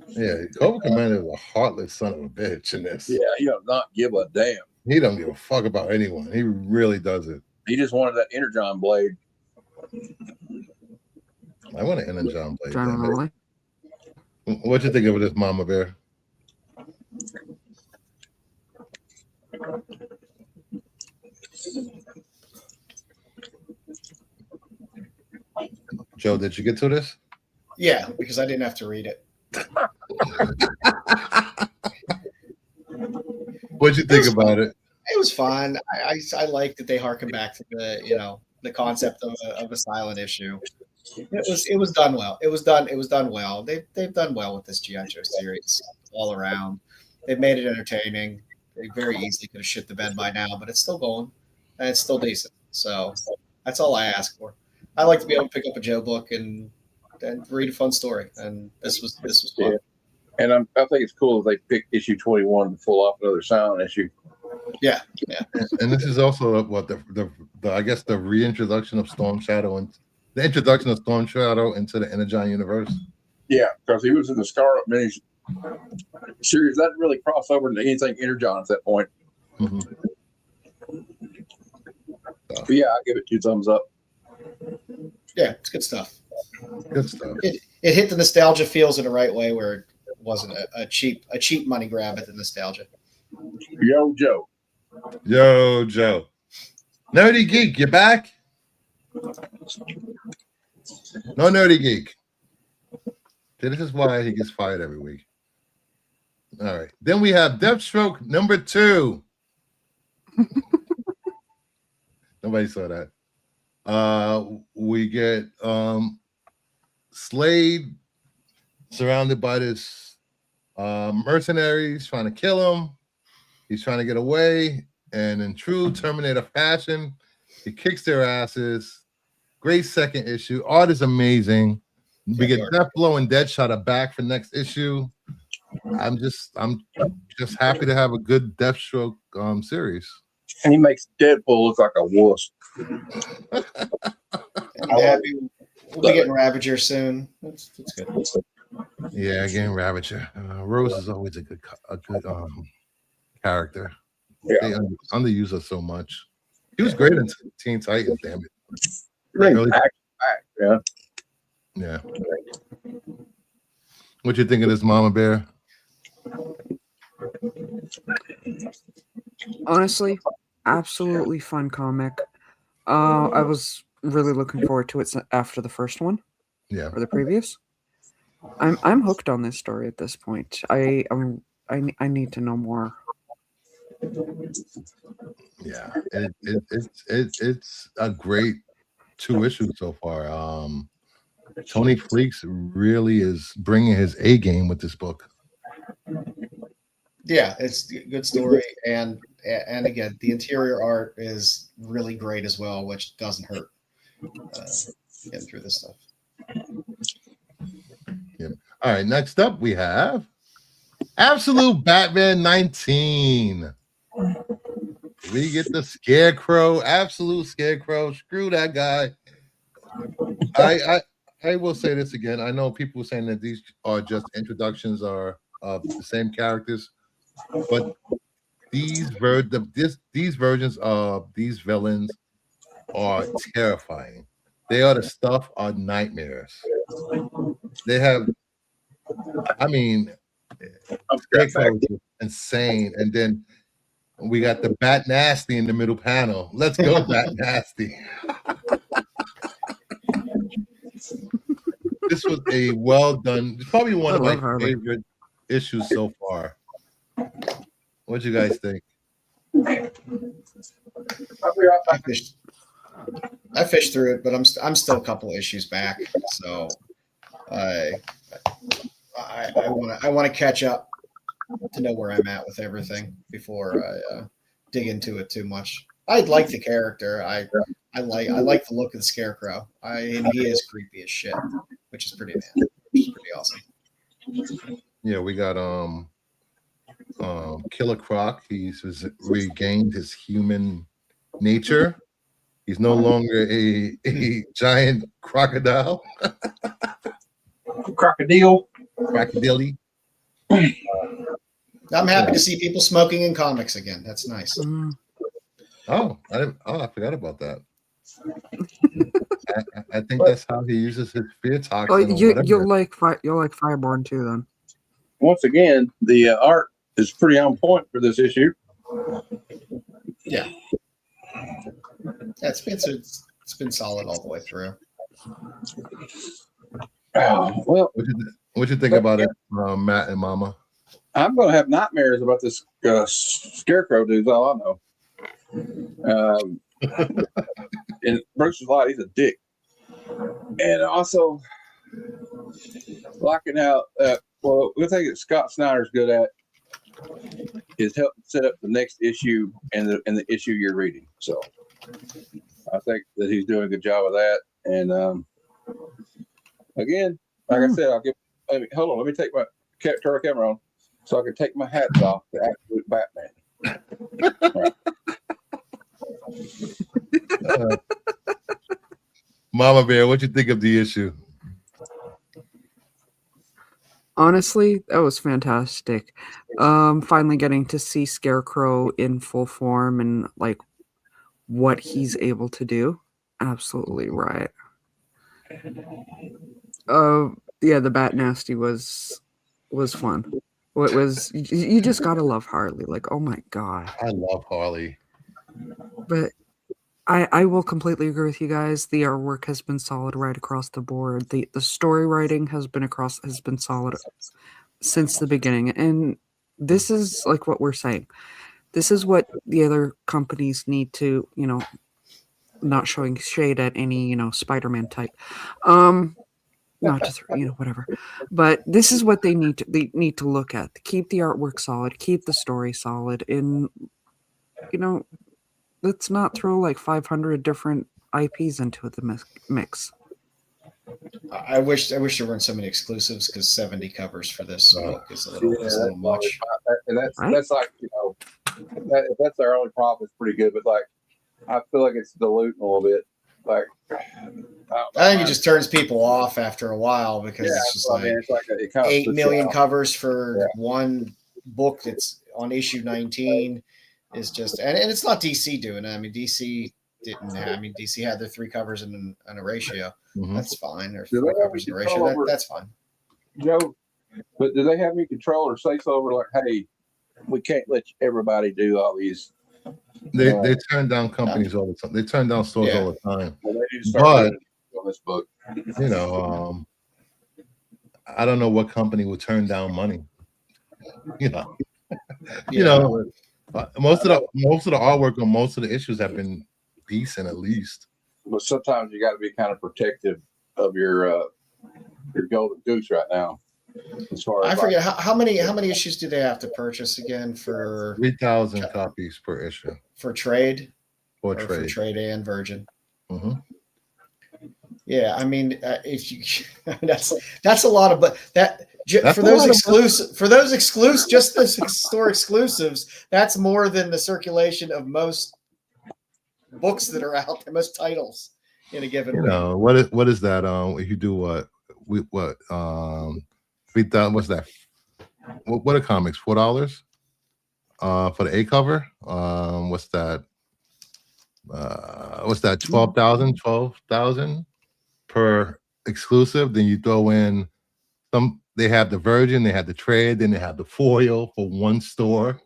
Yeah, Cobra Commander is a heartless son of a bitch in this. Yeah, he does not give a damn. He don't give a fuck about anyone. He really doesn't. He just wanted that Energon blade. I want an Energon blade. damn it. Generally. What you think of this, Mama Bear? Joe, did you get to this? Yeah, because I didn't have to read it. What'd you think about it? It was fun. I like that they harken back to the concept of a silent issue. It was done well. It was done well. They've done well with this G.I. Joe series all around. They've made it entertaining. They very easily could have shit the bed by now, but it's still going and it's still decent. So that's all I ask for. I like to be able to pick up a Joe book and read a fun story, and this was fun. Yeah. And I think it's cool that they picked issue 21 to pull off another silent issue. Yeah. And this is also what the I guess the reintroduction of Storm Shadow and the introduction of Storm Shadow into the Energon universe. Yeah, because he was in the Scarlet Mini series. That didn't really cross over into anything Energon at that point. Mhm. But yeah, I give it 2 thumbs up. Yeah, it's good stuff. Good stuff. It hit the nostalgia feels in the right way, where it wasn't a cheap money grab at the nostalgia. Yo, Joe. Yo, Joe. Nerdy Geek, you back? No Nerdy Geek. See, this is why he gets fired every week. All right. Then we have Deathstroke number 2. Nobody saw that. We get Slade surrounded by this mercenaries trying to kill him. He's trying to get away, and in true Terminator fashion, he kicks their asses. Great second issue. Art is amazing. We get Deathblow and Deadshot are back for next issue. I'm just happy to have a good Deathstroke series. And he makes Deadpool look like a wuss. Happy we'll be getting Ravager soon. That's good. Yeah, again, Ravager. Rose is always a good character. Yeah. They underuse her so much. He was great in Teen Titans, damn it. Really Really? yeah. Yeah. What you think of this, Mama Bear? Honestly, absolutely fun comic. I was really looking forward to it after the first one Yeah. or the previous. I'm hooked on this story at this point. I need to know more. Yeah. It's a great 2 issues so far. Tony Freaks really is bringing his A game with this book. Yeah, it's a good story, and again, the interior art is really great as well, which doesn't hurt getting through this stuff. All right, next up we have Absolute Batman 19. We get the Scarecrow, Absolute Scarecrow. Screw that guy. I will say this again. I know people saying that these are just introductions of the same characters, but these versions of these villains are terrifying. They are the stuff of nightmares. They have, I mean, Scarecrow is insane, and then we got the Bat Nasty in the middle panel. Let's go, Bat Nasty. This was a well done. It's probably one of my favorite issues so far. What do you guys think? I fished through it, but I'm still a couple issues back, so I want to catch up to know where I'm at with everything before I dig into it too much. I like the character. I like the look of the Scarecrow. And he is creepy as shit, which is pretty awesome. Yeah, we got Killer Croc. He's regained his human nature. He's no longer a giant crocodile. Crocodile. Crocodile. I'm happy to see people smoking in comics again. That's nice. Oh, I forgot about that. I think that's how he uses his fear toxin. Oh, you'll like Fireborn too, then. Once again, the art is pretty on point for this issue. Yeah, it's been solid all the way through. Well, what you think about it, Matt and Mama? I'm going to have nightmares about this Scarecrow dude. All I know. In Bruce's life, he's a dick, and also liking how well, the thing that Scott Snyder's good at is help set up the next issue and the issue you're reading. So I think that he's doing a good job of that. And again, like I said, hold on, let me take my turn the camera on so I can take my hats off to Absolute Batman. Mama Bear, what you think of the issue? Honestly, that was fantastic. Finally getting to see Scarecrow in full form and like what he's able to do. Absolutely right. Yeah, the Bat Nasty was fun. What was you just gotta love Harley. Like, oh my god. I love Harley. But I will completely agree with you guys. The artwork has been solid right across the board. The story writing has been solid since the beginning. And this is like what we're saying. This is what the other companies need to, not showing shade at any, Spider-Man type. Not just, whatever. But this is what they need to look at. Keep the artwork solid, keep the story solid, and let's not throw like 500 different IPs into the mix. I wish there weren't so many exclusives because 70 covers for this book is a little much. And that's like, if that's our only problem, it's pretty good. But like, I feel like it's diluting a little bit. Like, I think it just turns people off after a while because it's just it kind of 8 million covers for one book that's on issue 19 is just, and it's not DC doing it. I mean, DC didn't have, DC had their 3 covers in a ratio. Mm-hmm. That's fine. Or 4 covers in a ratio. That's fine. But do they have any control or say so over like, hey, we can't let everybody do all these? They turn down companies all the time. They turn down stores all the time. Well, they need to start on this book. I don't know what company would turn down money. Most of the artwork on most of the issues have been decent at least. But sometimes you got to be kind of protective of your your golden goose right now. As far as I forget how many issues do they have to purchase again for 3,000 copies per issue trade or or for trade. trade and Virgin? hmm Yeah, I mean, if you that's a lot of, but That's for a those lot of- exclusive, just the store exclusives, that's more than the circulation of most books that are out there, most titles in a given You week. know what is that? If you do what 3,000, what's that? What are comics? $4 for the A cover. What's that? What's that? 12,000 per exclusive. Then you throw in some. They have the Virgin, they have the trade, then they have the foil for one store.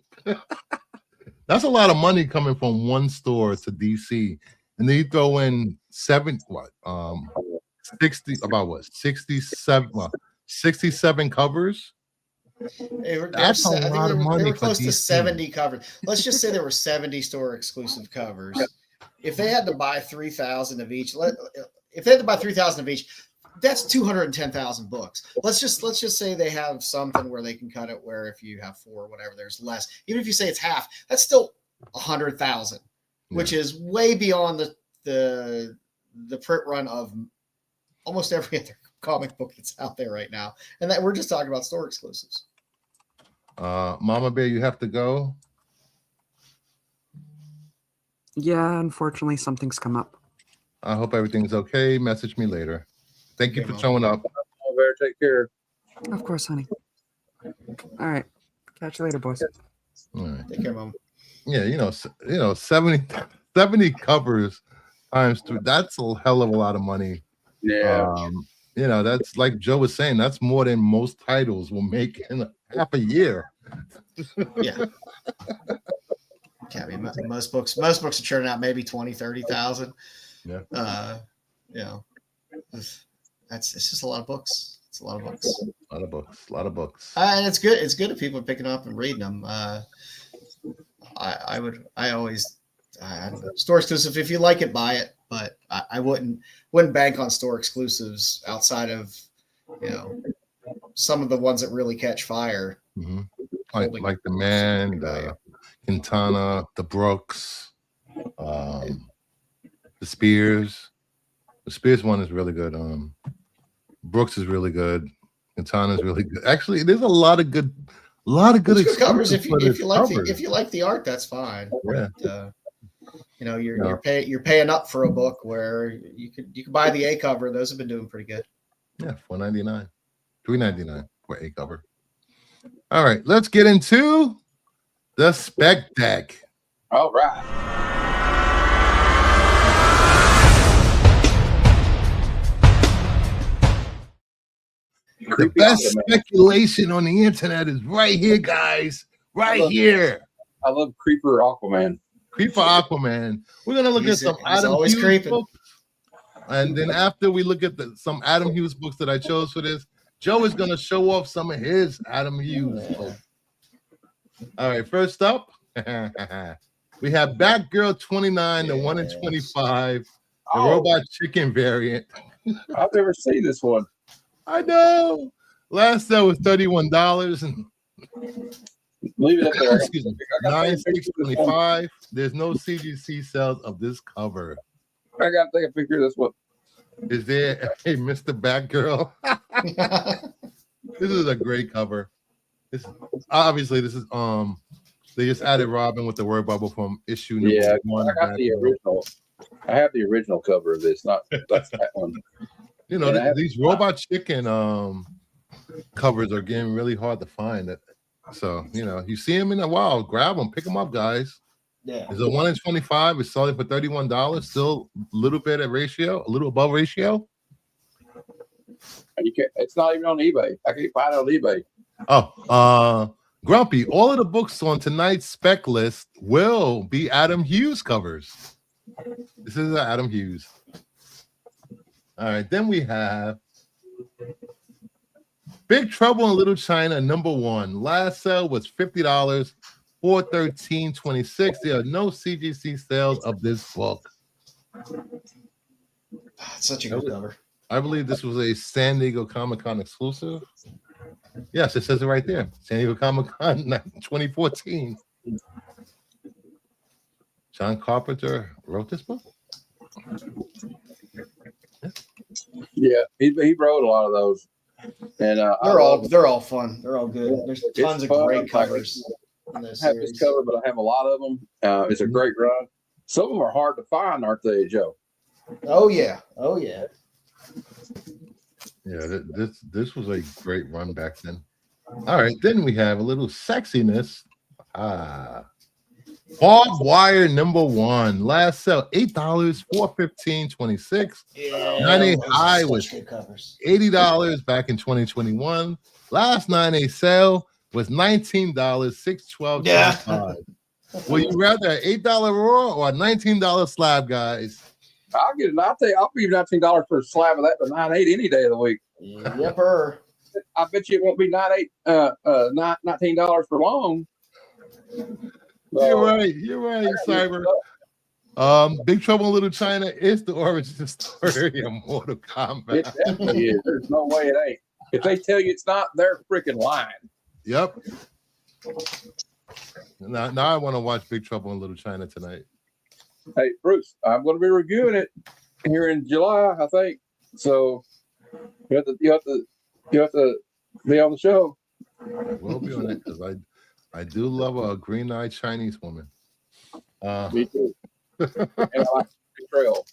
That's a lot of money coming from one store to DC. And then you throw in 67 covers. That's a lot of money They were for close to DC. 70 covers. Let's just say there were 70 store exclusive covers. If they had to buy 3,000 of each, that's 210,000 books. Let's just say they have something where they can cut it where if you have 4 or whatever, there's less. Even if you say it's half, that's still 100,000, which is way beyond the print run of almost every other comic book that's out there right now. And that we're just talking about store exclusives. Mama Bear, you have to go. Yeah, unfortunately, something's come up. I hope everything's okay. Message me later. Thank you Okay, for Mom. showing up. better take care. Of course, honey. All right. Catch you later, boys. All right. Take care, Mom. Yeah, 70 covers times 3. That's a hell of a lot of money. Yeah. That's like Joe was saying, that's more than most titles will make in half a year. Yeah. I mean, most books are churning out maybe 20, 30,000. Yeah. It's just a lot of books. It's a lot of books. A lot of books. And it's good. It's good if people are picking up and reading them. I don't know, store exclusive. If you like it, buy it. But I wouldn't bank on store exclusives outside of, some of the ones that really catch fire. Mm-hmm. Like the Man, the Quintana, the Brooks, the Spears. The Spears one is really good. Brooks is really good. Quintana is really good. Actually, there's a lot of good It's good covers. If you exclusives. like the art, that's fine. Yeah. But, you're paying up for a book where you could buy the A cover. Those have been doing pretty good. Yeah, $4.99, $3.99 for A cover. All right, let's get into the spec deck. All right. The best speculation on the internet is right here, guys. Right here. I love Creeper Aquaman. Creeper Aquaman. We're gonna look at some Adam always Hughes creeping. books, and then after we look at some Adam Hughes books that I chose for this, Joe is gonna show off some of his Adam Hughes books. All right, first up, we have Batgirl 29, the 1 in 25, the Oh. Robot Chicken variant. I've never seen this one. I know. Last sale was $31 and Leave it up there. excuse me, $9.625. There's no CGC sales of this cover. I gotta take a picture of this one. Is there a Mr. Batgirl? This is a great cover. This is they just added Robin with the word bubble from issue number Yeah, 1. I got the original. I have the original cover of this, not that's that one. These Robot Chicken covers are getting really hard to find. So, you see them in a while, grab them, pick them up, guys. Yeah. It's a 1 in 25. It's selling for $31. Still a little bit of ratio, a little above ratio. You can't, it's not even on eBay. I can't find it on eBay. Oh, Grumpy, all of the books on tonight's spec list will be Adam Hughes covers. This is Adam Hughes. All right, then we have Big Trouble in Little China, number 1. Last sale was $50 for $13.26. There are no CGC sales of this book. It's such a good cover. I believe this was a San Diego Comic-Con exclusive. Yes, it says it right there. San Diego Comic-Con 2014. John Carpenter wrote this book? Yeah, he wrote a lot of those, and they're all fun. They're all good. There's tons of fun. great covers in I this have series. this cover, but I have a lot of them. It's a great run. Some of them are hard to find, aren't they, Joe? Oh yeah. Yeah, this was a great run back then. All right, then we have a little sexiness. Barbed Wire #1. Last sale $8, $415.26. Yeah. 98 those are high such was good covers. $80 back in 2021. Last 9A sale was $19, $612.25. Will you rather an $8 raw or a $19 slab, guys? I'll get it. I'll give you $19 for a slab of that for 9.8 any day of the week. Yepper. I bet you it won't be $19 for long. You're right, Cyber. Big Trouble in Little China is the origin story of Mortal Kombat. It definitely is. There's no way it ain't. If they tell you it's not, they're freaking lying. Yep. Now I want to watch Big Trouble in Little China tonight. Hey, Bruce, I'm going to be reviewing it here in July, I think. So you have to be on the show. I will be on it because I do love a green-eyed Chinese woman. Me too. And I like Trail.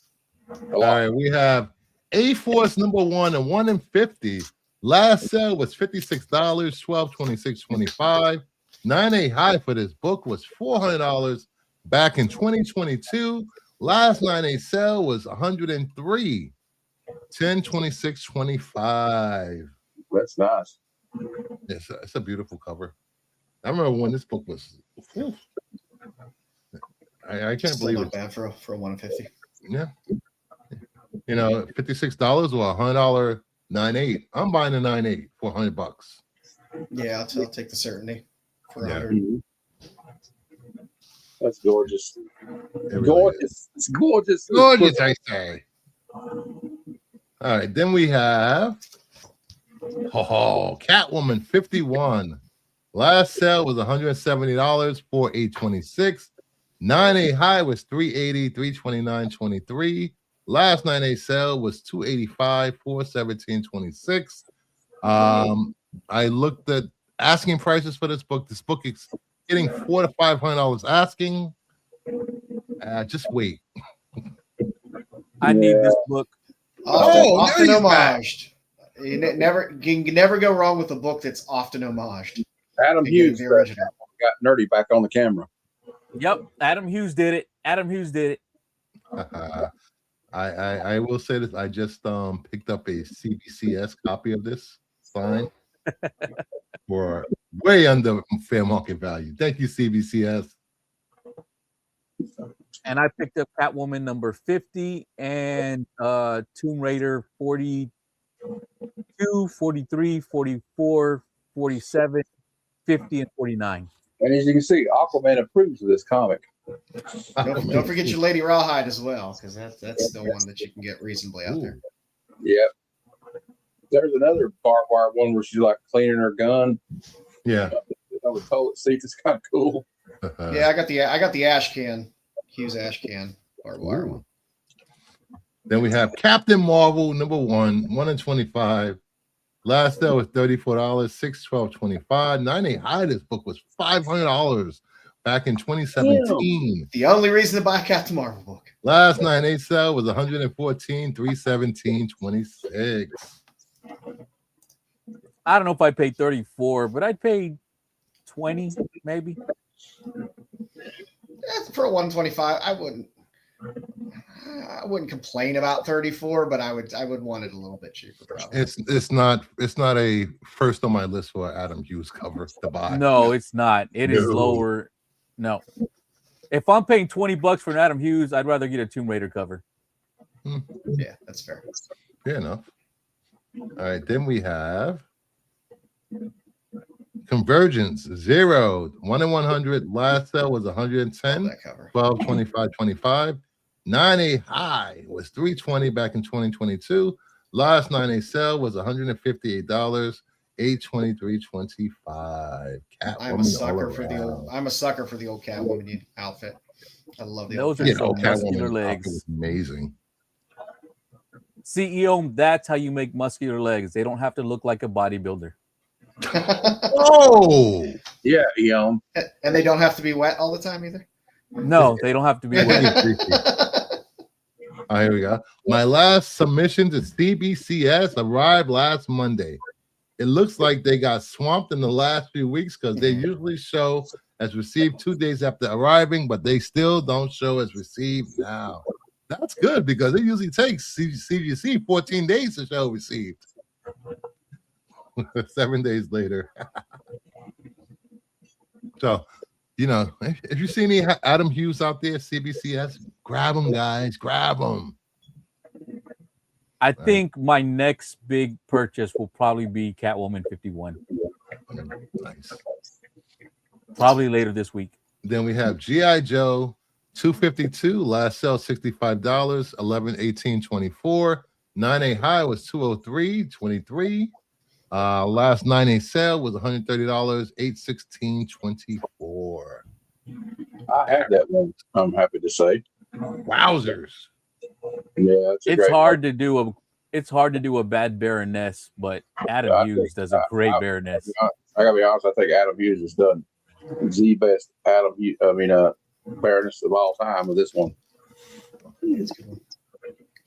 All right, we have A-Force #1 and 1 in 50. Last sale was $56, $1226.25. 9A high for this book was $400 back in 2022. Last 9A sale was $103, $1026.25. That's nice. It's a beautiful cover. I remember when this book was. Whew. I can't believe Not it. bad for a 150. Yeah. You know, $56 or $100 9.8. I'm buying a 9.8 for $100. Yeah, I'll take the certainty for Yeah. 100. That's gorgeous. It really Gorgeous. is. It's gorgeous. Gorgeous, I say. All right, then we have Catwoman 51. Last sale was $170 for $826. 9A high was $380, $329.23. Last 9A sale was $285 for $17.26. I looked at asking prices for this book. This book is getting $400 to $500 asking. Just wait. I need this book. Often there he's back. homaged. You can never go wrong with a book that's often homaged. Adam Again, Hughes the original. got nerdy back on the camera. Yep, Adam Hughes did it. I will say this. I just picked up a CBCS copy of this signed for way under fair market value. Thank you, CBCS. And I picked up Catwoman #50 and Tomb Raider 42, 43, 44, 47, 50, and 49. And as you can see, Aquaman approves of this comic. Don't forget your Lady Rawhide as well, because that's the one that you can get reasonably out there. Yep. There's another barbed wire one where she's like cleaning her gun. Yeah. On the toilet seat. It's kind of cool. Yeah, I got the ash can, Hughes ash can, barbed wire one. Then we have Captain Marvel #1, 1 in 25. Last sale was $34, $612.25. 9A high. This book was $500 back in 2017. The only reason to buy a Captain Marvel book. Last 9A sale was $114, $317.26. I don't know if I paid 34, but I'd pay 20 maybe. For a 125, I wouldn't complain about 34, but I would want it a little bit cheaper. Probably. It's not a first on my list for Adam Hughes cover to buy. No, it's not. It is No. lower. No. If I'm paying $20 for an Adam Hughes, I'd rather get a Tomb Raider cover. Yeah, that's fair. Fair enough. All right, then we have Convergence 0, 1 in 100. Last sale was $110, That cover. $12.25.25. 9A high was $320 back in 2022. Last 9-day sale was $158, $823.25. I'm a sucker for the old. I'm a sucker for the old Catwoman outfit. I love the old. Those are some muscular Catwoman legs. was amazing. CEO, that's how you make muscular legs. They don't have to look like a bodybuilder. Oh, Yeah, Eon. And they don't have to be wet all the time either. No, they don't have to be wet. All right, here we go. My last submission to CBCS arrived last Monday. It looks like they got swamped in the last few weeks because they usually show as received 2 days after arriving, but they still don't show as received now. That's good because it usually takes CGC 14 days to show received. 7 days later. So, you know, if you see any Adam Hughes out there, CBCS, grab them, guys, grab them. I think my next big purchase will probably be Catwoman 51. Nice. Probably later this week. Then we have G.I. Joe 252, last sale $65, 11/18/24. 9A high was 203.23. Last 9A sale was $130, 8/16/24. I have that one. I'm happy to say. Wowzers. Yeah, It's hard to do a bad Baroness, but Adam Yeah, I Hughes think- does a great Baroness. I gotta be honest. I think Adam Hughes has done the best Baroness of all time with this one.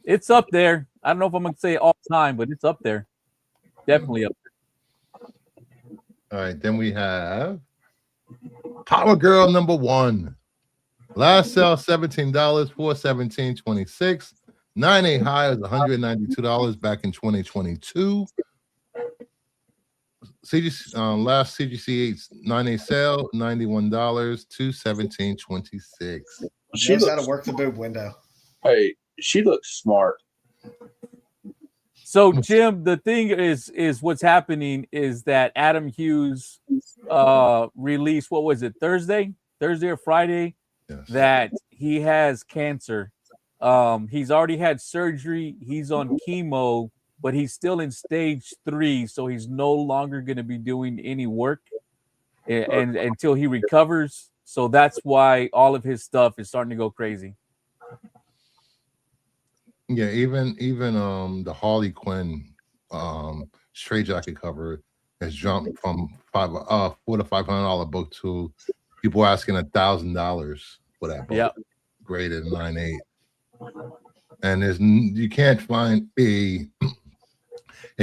It's up there. I don't know if I'm gonna say all time, but it's up there. Definitely up there. All right, then we have Power Girl #1. Last sale $17, 4/17/26. 9A high is $192 back in 2022. Last CGC 9A sale $91, 2/17/26. She Knows how looks, to work the boob window. hey, she looks smart. So Jim, the thing is what's happening is that Adam Hughes released, what was it, Thursday or Friday, Yes. that he has cancer. He's already had surgery, he's on chemo, but he's still in stage 3, so he's no longer going to be doing any work and until he recovers. So that's why all of his stuff is starting to go crazy. Yeah, even the Harley Quinn straight jacket cover has jumped from $400 to $500 book to people asking $1,000 for that book. Yep. Graded 9.8. And you can't find a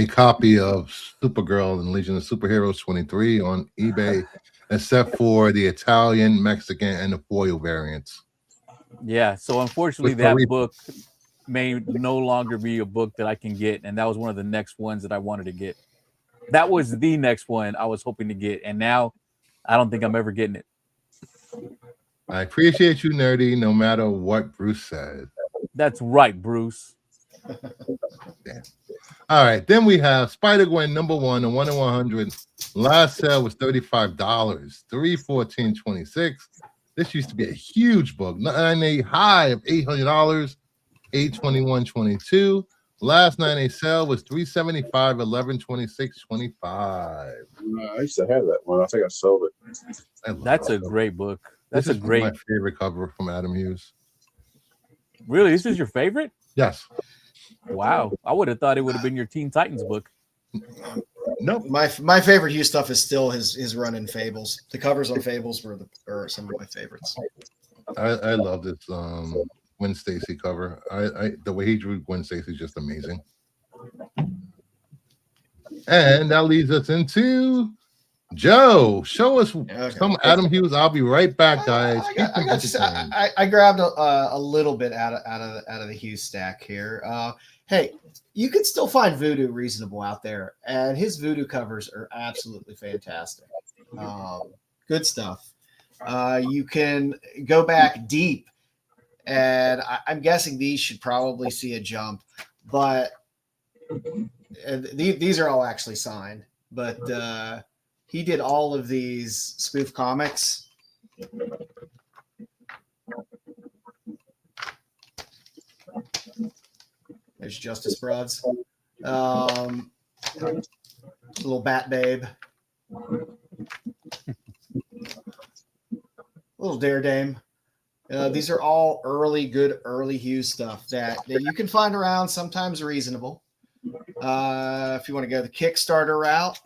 copy of Supergirl and Legion of Superheroes 23 on eBay except for the Italian, Mexican, and the foil variants. Yeah, so unfortunately With that Marie- book may no longer be a book that I can get, and that was one of the next ones that I wanted to get. That was the next one I was hoping to get, and now I don't think I'm ever getting it. I appreciate you, Nerdy, no matter what Bruce said. That's right, Bruce. All right, then we have Spider-Gwen #1 and 1 in 100. Last sale was $35, 3/14/26. This used to be a huge book. 9A high of $800, 8/21/22. Last 9A sale was $375, 11/26/25. I used to have that one. I think I sold it. I love That's that a book. great book. This That's a is great. my favorite cover from Adam Hughes. Really, this is your favorite? Yes. Wow, I would have thought it would have been your Teen Titans book. Nope. My favorite Hughes stuff is still his run in Fables. The covers on Fables are some of my favorites. I love this Gwen Stacy cover. The way he drew Gwen Stacy is just amazing. And that leads us into Joe. Show us some Adam Hughes. I'll be right back, guys. I grabbed a little bit out of the Hughes stack here. Hey, you can still find Voodoo reasonable out there, and his Voodoo covers are absolutely fantastic. Good stuff. You can go back deep, and I'm guessing these should probably see a jump, but these are all actually signed. But he did all of these spoof comics. There's Justice Brothers. Little Bat Babe. Little Dare Dame. These are all good early Hughes stuff that you can find around, sometimes reasonable. If you want to go the Kickstarter route,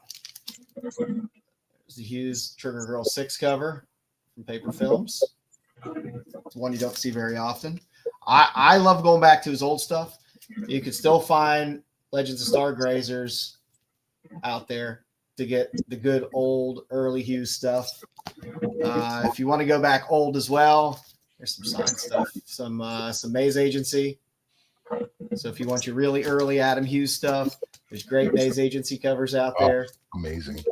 there's the Hughes Trigger Girl 6 cover from Paper Films. It's one you don't see very often. I love going back to his old stuff. You can still find Legends of Stargrazers out there to get the good old early Hughes stuff. If you want to go back old as well, there's some signed stuff, some Maze Agency. So if you want your really early Adam Hughes stuff, there's great Maze Agency covers out there. Amazing.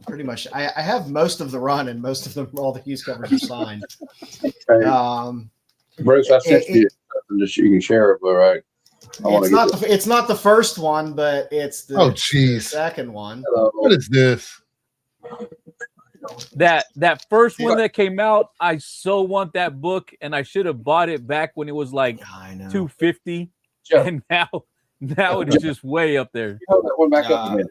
Pretty much, I have most of the run, and most of them, all the Hughes covers are signed. Bruce, I sent you something that you can share it, but right. It's not the first one, but it's the second one. What is this? That first one that came out, I so want that book, and I should have bought it back when it was like $250, and now it is just way up there. You held that one back up a minute.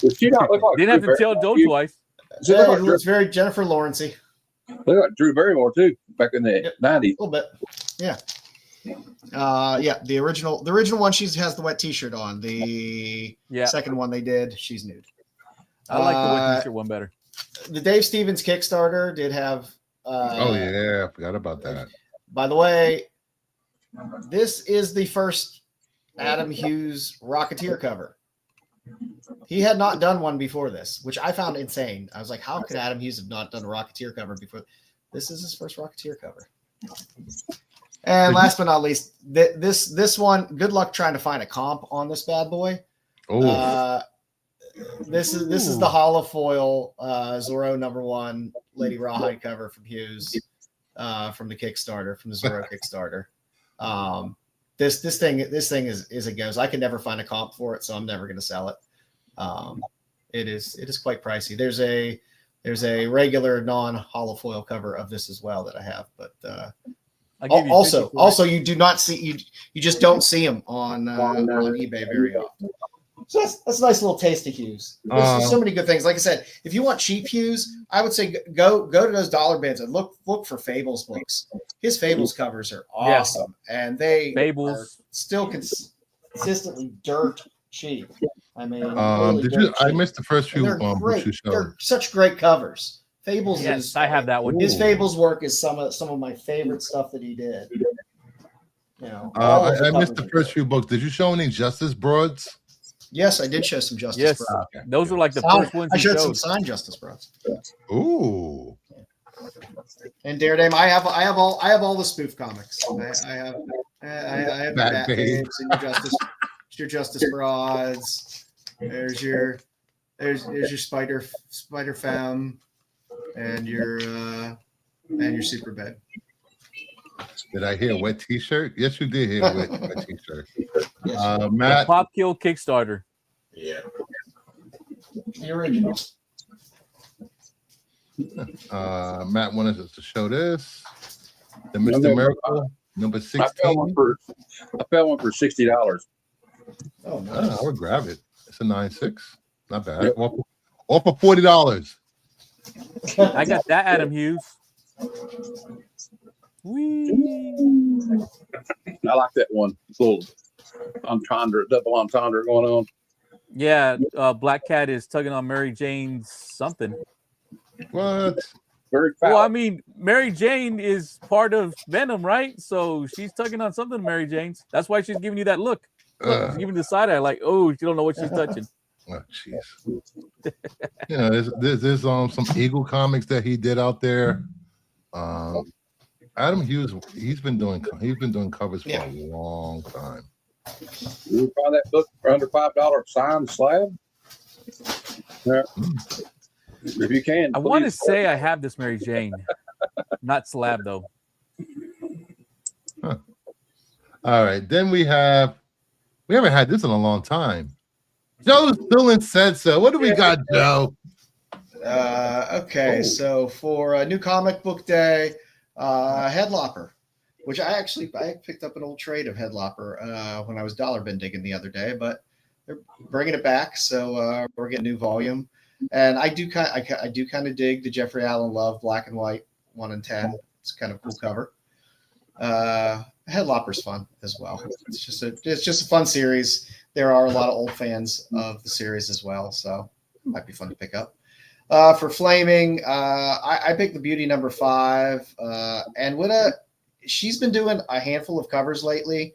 Does she not look like Didn't have to tell Joe twice. It looks very Jennifer Lawrence-y. Look like Drew Barrymore too, back in the 90s. A little bit, yeah. The original one, she has the wet T-shirt on. The second one they did, she's nude. I like the wet T-shirt one better. The Dave Stevens Kickstarter did have. I forgot about that. By the way, this is the first Adam Hughes Rocketeer cover. He had not done one before this, which I found insane. I was like, how could Adam Hughes have not done a Rocketeer cover before? This is his first Rocketeer cover. And last but not least, this one, good luck trying to find a comp on this bad boy. This is the holofoil Zorro #1 Lady Rawhide cover from Hughes from the Kickstarter, from the Zorro Kickstarter. This thing is a goes. I can never find a comp for it, so I'm never going to sell it. It is quite pricey. There's a regular non-holofoil cover of this as well that I have, but also you do not see you just don't see them on eBay very often. So that's a nice little taste of Hughes. There's so many good things. Like I said, if you want cheap Hughes, I would say go to those dollar bins and look for Fables books. His Fables covers are awesome, and they are still consistently dirt cheap. I mean, I missed the first few. They're such great covers. Fables is. I have that one. His Fables work is some of my favorite stuff that he did. You know, I missed the first few books. Did you show any Justice Broads? Yes, I did show some Justice Broads. Okay. Those were like the first ones. I showed some signed Justice Broads. Ooh. And Daredevil, I have all the spoof comics. I have Bat Babes and your Justice Broads. There's your Spider Femme and your Super Bed. Did I hear wet T-shirt? Yes, you did hear wet T-shirt. Yes. Matt, Pop Kill Kickstarter. Yeah, the original. Matt wanted us to show this. The Mr. Miracle number 16. I found one for $60. Oh, nice. I would grab it. It's a 9.6. Not bad. Yep. Off for $40. I got that Adam Hughes. Whee. I like that one. It's a little double entendre going on. Yeah, Black Cat is tugging on Mary Jane's something. What? Very foul. Well, I mean, Mary Jane is part of Venom, right? So she's tugging on something, Mary Jane's. That's why she's giving you that look. She's giving you the side eye, like, oh, you don't know what she's touching. Oh, jeez. You know, there's some Eagle comics that he did out there. Adam Hughes, he's been doing covers for a long time. You find that book for under $5 signed slab? Yeah. If you can. I want to say I have this Mary Jane. Not slab, though. Huh. All right. Then we haven't had this in a long time. Joe still said so. What do we got, Joe? Okay, so for a new comic book day, Headlopper. which I picked up an old trade of Headlopper when I was dollar bin digging the other day, but they're bringing it back, so we're getting new volume. And I do kind of dig the Jeffrey Allen Love black and white 1 in 10. It's kind of a cool cover. Headlopper's fun as well. It's just a fun series. There are a lot of old fans of the series as well, so it might be fun to pick up. For Flaming, I picked the Beauty number 5, and she's been doing a handful of covers lately,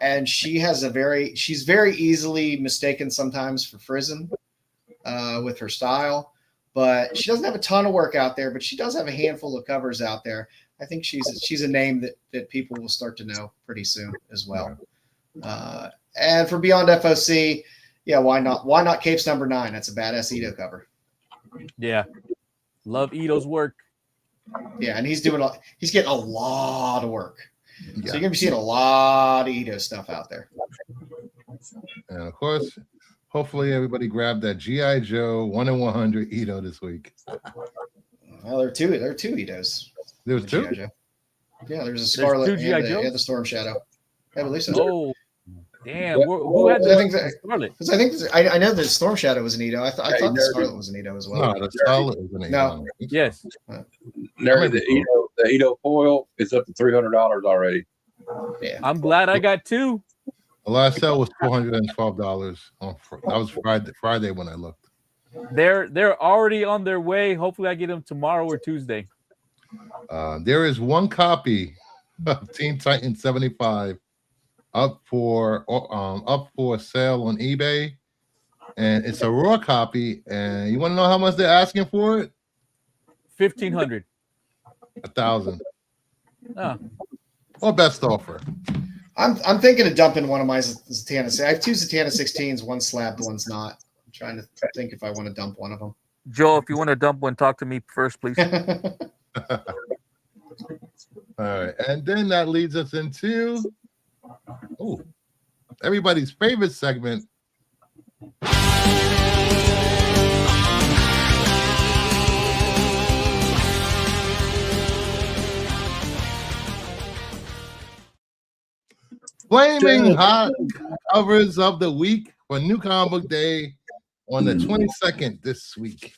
and she's very easily mistaken sometimes for Frizen with her style, but she doesn't have a ton of work out there, but she does have a handful of covers out there. I think she's a name that people will start to know pretty soon as well. And for Beyond FOC, yeah, why not Capes number 9? That's a badass Ito cover. Yeah, love Ito's work. Yeah, and he's getting a lot of work. Yeah. So you're gonna be seeing a lot of Ito stuff out there. And of course, hopefully everybody grabbed that G.I. Joe 1 in 100 Ito this week. Well, there are two Itos. There was 2? G.I. Joe. Yeah, there's a Scarlet 2 G.I. and Joes? the Storm Shadow. I believe so. Oh, damn! Who had I think the that- Scarlet? Because I know that Storm Shadow was an Ito. I thought the Scarlet was an Ito as well. No, the Scarlet was an No. Ito. Yes. Nerdy, the Ito foil is up to $300 already. Yeah. I'm glad I got 2. The last sale was $412 that was Friday when I looked. They're already on their way. Hopefully, I get them tomorrow or Tuesday. There is one copy of Teen Titans 75 up for sale on eBay, and it's a raw copy. And you want to know how much they're asking for it? 1,500. $1,000 Oh, or best offer. I'm thinking of dumping one of my Zatanna. I have 2 Zatanna 16s, one slabbed, one's not. I'm trying to think if I want to dump one of them. Joe, if you want to dump one, talk to me first, please. All right, and then that leads us into everybody's favorite segment. Flaming hot covers of the week for New Comic Book Day on the 22nd this week.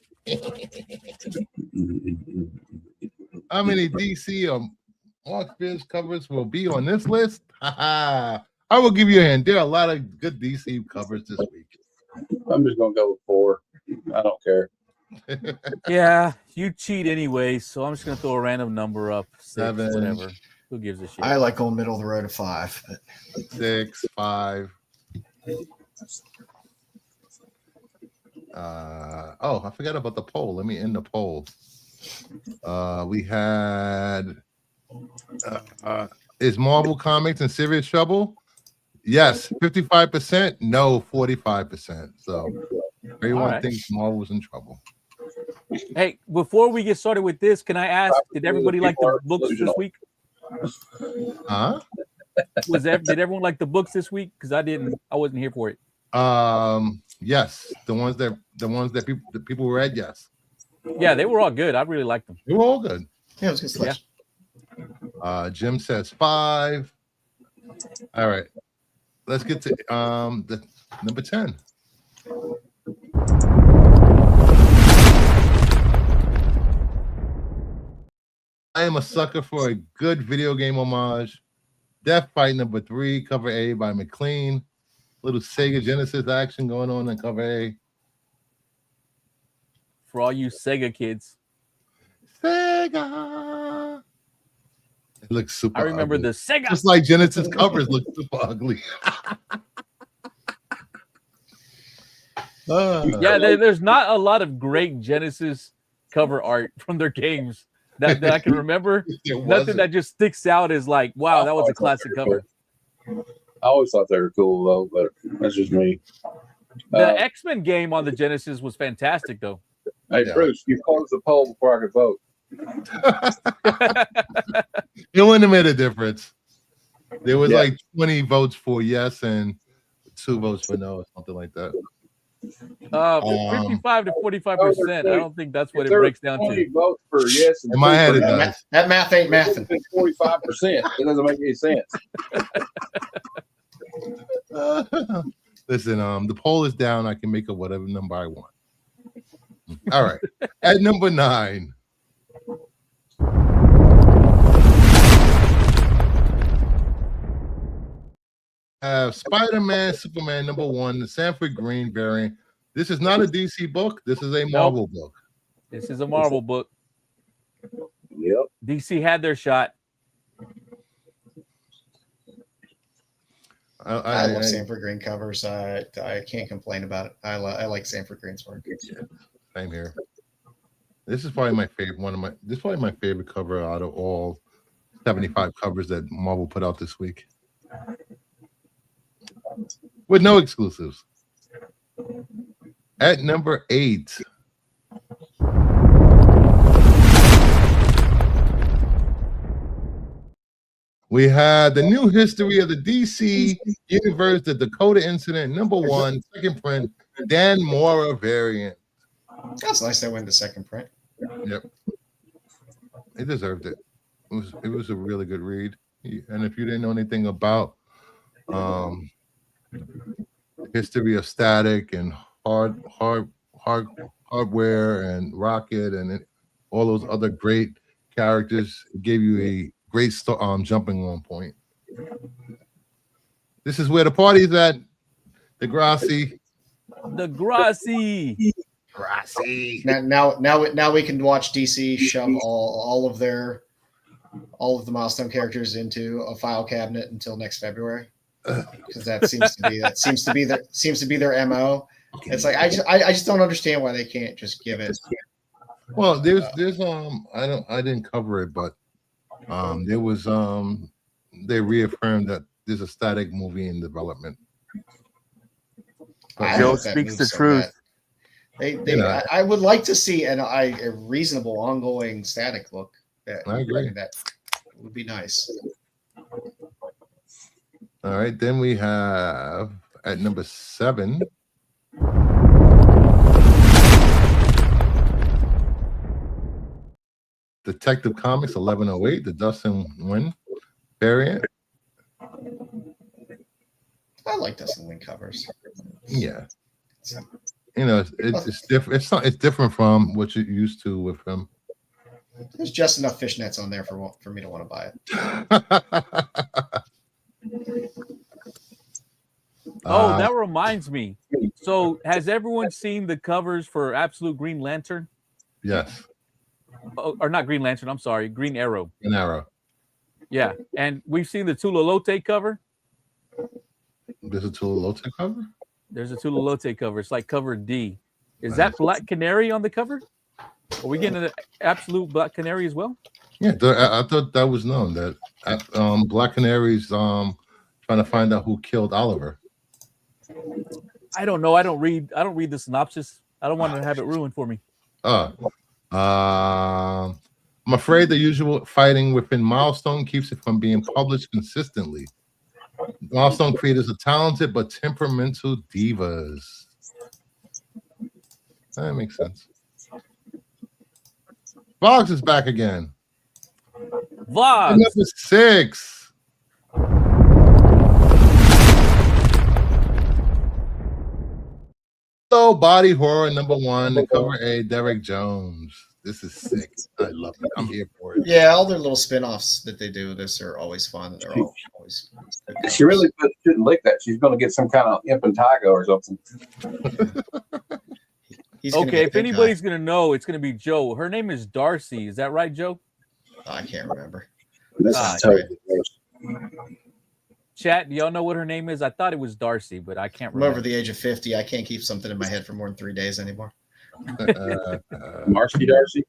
How many DC or Mark Spears covers will be on this list? I will give you a hint. There are a lot of good DC covers this week. I'm just gonna go with 4. I don't care. Yeah, you cheat anyway, so I'm just gonna throw a random number up. 6, 7. whatever. Who gives a shit? I like going middle of the road at 5. But 6, 5. I forgot about the poll. Let me end the poll. We had is Marvel Comics in serious trouble? Yes, 55%. No, 45%. So everyone right. thinks Marvel's in trouble. Hey, before we get started with this, can I ask, did everybody like the books this week? Huh? Did everyone like the books this week? Because I didn't. I wasn't here for it. Yes, the ones that people read. Yes, Yeah, they were all good. I really liked them. they were all good. yeah, it was a good selection. Jim says 5. All right, let's get to the number 10. I am a sucker for a good video game homage. Death Fight number 3, cover A by McLean. Little Sega Genesis action going on in cover A. For all you Sega kids, Sega. It looks super. I remember ugly. the Sega. Just like Genesis covers look super ugly. Yeah, there's not a lot of great Genesis cover art from their games that I can remember. Nothing that just sticks out as like, wow, that was a classic cover. I always thought they were cool though, but that's just me. The X-Men game on the Genesis was fantastic, though. Hey, Yeah. Bruce, you closed the poll before I could vote. It wouldn't have made a difference. There was Yeah. like 20 votes for yes and 2 votes for no, or something like that. 55 to 45%. I don't think that's what it There breaks were down 20 to. votes for yes. And In my head, it 2 for no. does. That math ain't mathing. 45%. It doesn't make any sense. Listen, the poll is down. I can make it whatever number I want. All right. At number 9. Spider-Man, Superman #1, the Sanford Green variant. This is not a DC book. This is a Marvel book. This is a Marvel book. Yep. DC had their shot. I love Sanford Green covers. I can't complain about it. I like Sanford Green's work. Same here. This is probably my favorite. This is probably my favorite cover out of all 75 covers that Marvel put out this week, with no exclusives. At number 8. We had the new history of the DC universe, the Dakota Incident, #1, second print, Dan Mora variant. That's nice they win the second print. Yep, it deserved it. It was a really good read. And if you didn't know anything about history of Static and Hardware and Rocket and all those other great characters, it gave you a great jumping on point. This is where the party's at. Degrassi. Degrassi. Now we can watch DC shove all of the milestone characters into a file cabinet until next February, because that seems to be their MO. It's like I just don't understand why they can't just give it. Well, there's I didn't cover it, but there was they reaffirmed that there's a Static movie in development. Joe speaks the truth. I would like to see a reasonable ongoing Static look. I agree. That would be nice. All right, then we have at number 7. Detective Comics 1108, the Dustin Nguyen variant. I like Dustin Nguyen covers. Yeah, it's different. It's different from what you're used to with him. There's just enough fishnets on there for me to want to buy it. That reminds me. So, has everyone seen the covers for Absolute Green Lantern? Yes. Or not Green Lantern, I'm sorry, Green Arrow. An Arrow. Yeah, and we've seen the Tula Lote cover. There's a Tula Lote cover? There's a Tula Lote cover. It's like cover D. Is that Black Canary on the cover? Are we getting an Absolute Black Canary as well? Yeah, I thought that was known, that Black Canary's trying to find out who killed Oliver. I don't know. I don't read the synopsis. I don't want to have it ruined for me. I'm afraid the usual fighting within Milestone keeps it from being published consistently. Milestone creators are talented but temperamental divas. That makes sense. Vlogs is back again. Vlogs. Number 6. So body horror #1, the cover A, Derek Jones. This is sick. I love it. I'm here for it. Yeah, all their little spin-offs that they do with this are always fun. They're always good. She really shouldn't lick that. She's going to get some kind of impetigo or something. Okay, if anybody's going to know, it's going to be Joe. Her name is Darcy. Is that right, Joe? I can't remember. Chat, do y'all know what her name is? I thought it was Darcy, but I can't I'm remember. over the age of 50. I can't keep something in my head for more than 3 days anymore. Marcy Darcy.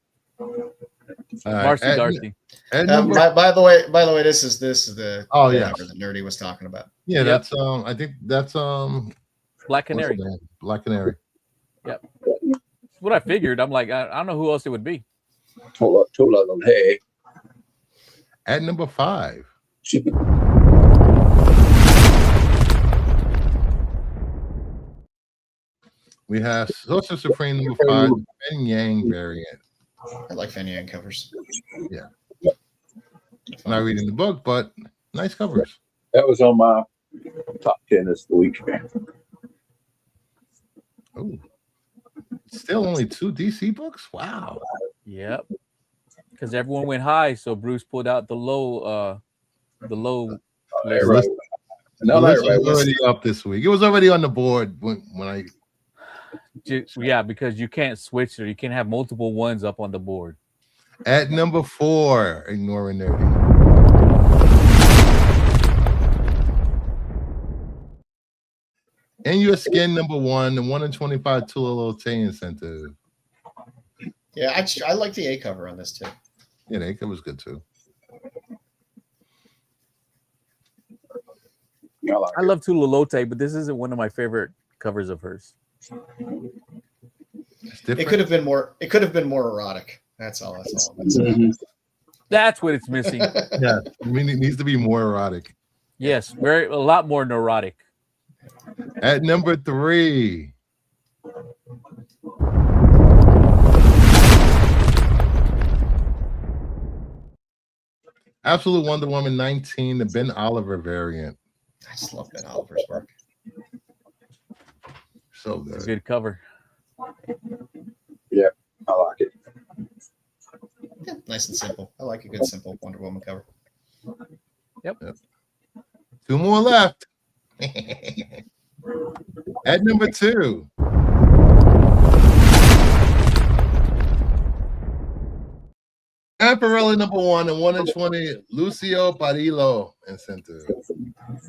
Marcy Darcy. By the way, this is the that Nerdy was talking about. Yeah, that's I think that's Black Canary. Black Canary. Yep. That's what I figured. I'm like, I don't know who else it would be. Hey. At number 5. We have Sorcerer Supreme number 5, Fen Yang variant. I like Fen Yang covers. I'm not reading the book, but nice covers. That was on my top 10 this week. Oh, still only 2 DC books. Wow. Yep. Because everyone went high, so Bruce pulled out the low. Everybody, The not list everybody was was. already up this week. It was already on the board when I. Yeah, because you can't switch or you can't have multiple ones up on the board. At number 4, ignoring nerdy. In Your Skin number 1, the 1 in 25 Tula Tay incentive. Yeah, I like the A cover on this too. Yeah, that was good too. I love Tulalote, but this isn't one of my favorite covers of hers. It's different. It could have been more. It could have been more erotic. That's all. That's all. That's what it's missing. Yeah, I mean, it needs to be more erotic. Yes, a lot more neurotic. At number 3, Absolute Wonder Woman 19, the Ben Oliver variant. I just love Ben Oliver's work. So It's a good. good cover. I like it. Yeah, nice and simple. I like a good simple Wonder Woman cover. 2 more left. At number 2, Amparella number 1 and 1 in 20 Lucio Parillo incentive.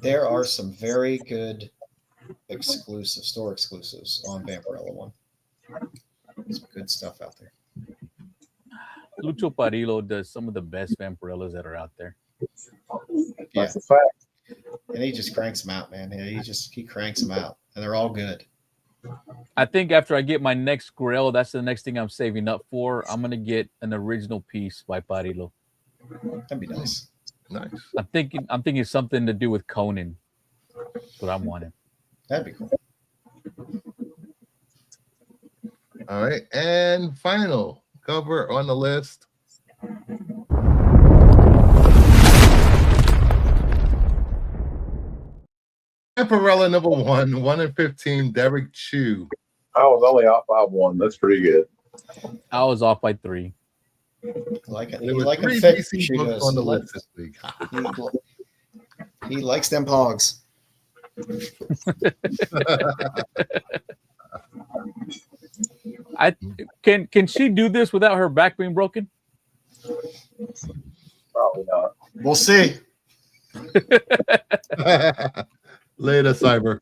There are some very good store exclusives on Vampirella one. Some good stuff out there. Lucho Parillo does some of the best Vampirellas that are out there. Yeah, That's a fact. and he just cranks them out, man. He cranks them out, and they're all good. I think after I get my next Grail, that's the next thing I'm saving up for. I'm gonna get an original piece by Parillo. That'd be nice. Nice. I'm thinking something to do with Conan. That's what I'm wanting. That'd be cool. All right. And final cover on the list. Amparella number 1, 1 in 15 Derek Chu. I was only off by 1. That's pretty good. I was off by 3. Like it. There He were like 3 a fit. DC She books does. on the list this week. He likes them pogs. Can she do this without her back being broken? Probably not. We'll see. Later, Cyber.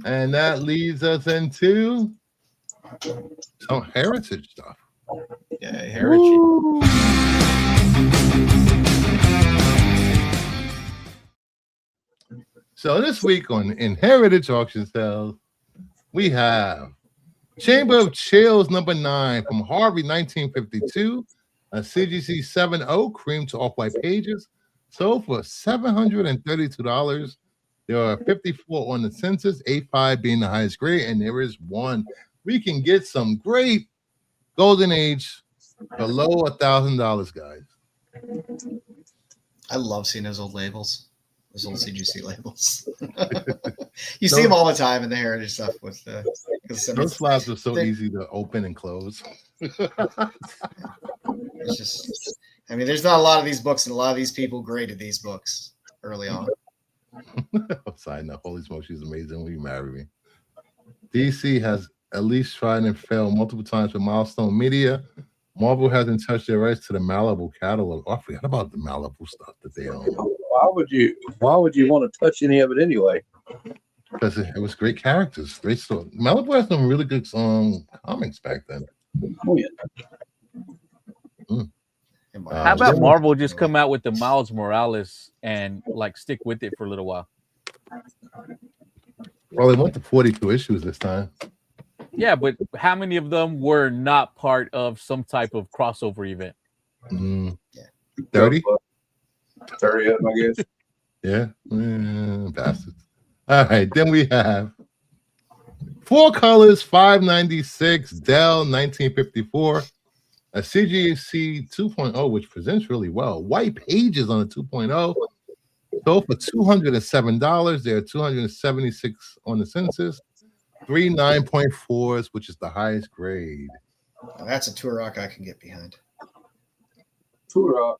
And that leads us into some heritage stuff. Yeah, Heritage. So this week on In Heritage Auction Sales, we have Chamber of Chills number 9 from Harvey 1952, a CGC 7.0 cream to off-white pages, sold for $732. There are 54 on the census, 85 being the highest grade, and there is 1. We can get some great Golden Age below $1,000, guys. I love seeing those old labels, those old CGC labels. You see them all the time in the Heritage stuff with the. Those slabs are so they- easy to open and close. It's just, I mean, there's not a lot of these books, and a lot of these people graded these books early on. Side note, holy smoke, she's amazing. Will you marry me? DC has at least tried and failed multiple times with Milestone Media. Marvel hasn't touched their rights to the Malibu catalog. Oh, I forgot about the Malibu stuff that they own. Why would you want to touch any of it anyway? Because it was great characters, great story. Malibu has some really good comics back then. Oh, yeah. How about Marvel just come out with the Miles Morales and like stick with it for a little while? Well, they went to 42 issues this time. Yeah, but how many of them were not part of some type of crossover event? 30? 30 of them, I guess. Yeah, bastards. All right, then we have Four Colors 596 Dell 1954, a CGC 2.0, which presents really well. White pages on a 2.0. Sold for $207. There are 276 on the census. 3 9.4s, which is the highest grade. Now, that's a Turok I can get behind. Turok.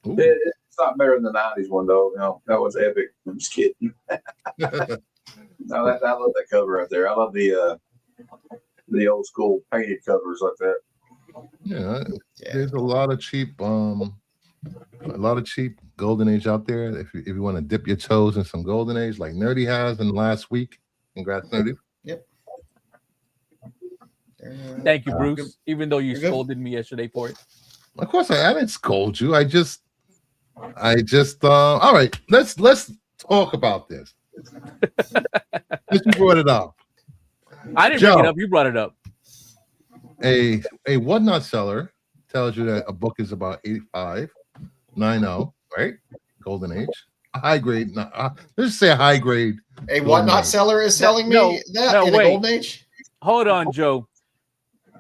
Ooh. It's not better than the '90s one though. No, that was epic. I'm just kidding. No, I love that cover right there. I love the old school painted covers like that. Yeah, there's a lot of cheap golden age out there. If you want to dip your toes in some golden age, like Nerdy has in the last week. Congrats, Nerdy. Yep. Thank you, Bruce. Even though you You're good. scolded me yesterday for it. Of course, I didn't scold you. I just all right. Let's talk about this. Since you brought it up, I didn't Joe. bring it up. You brought it up. a whatnot seller tells you that a book is about 85.90, right? Golden age, a high grade. Let's just say a high grade. A whatnot seller is telling me that in wait. a golden age. Hold on, Joe.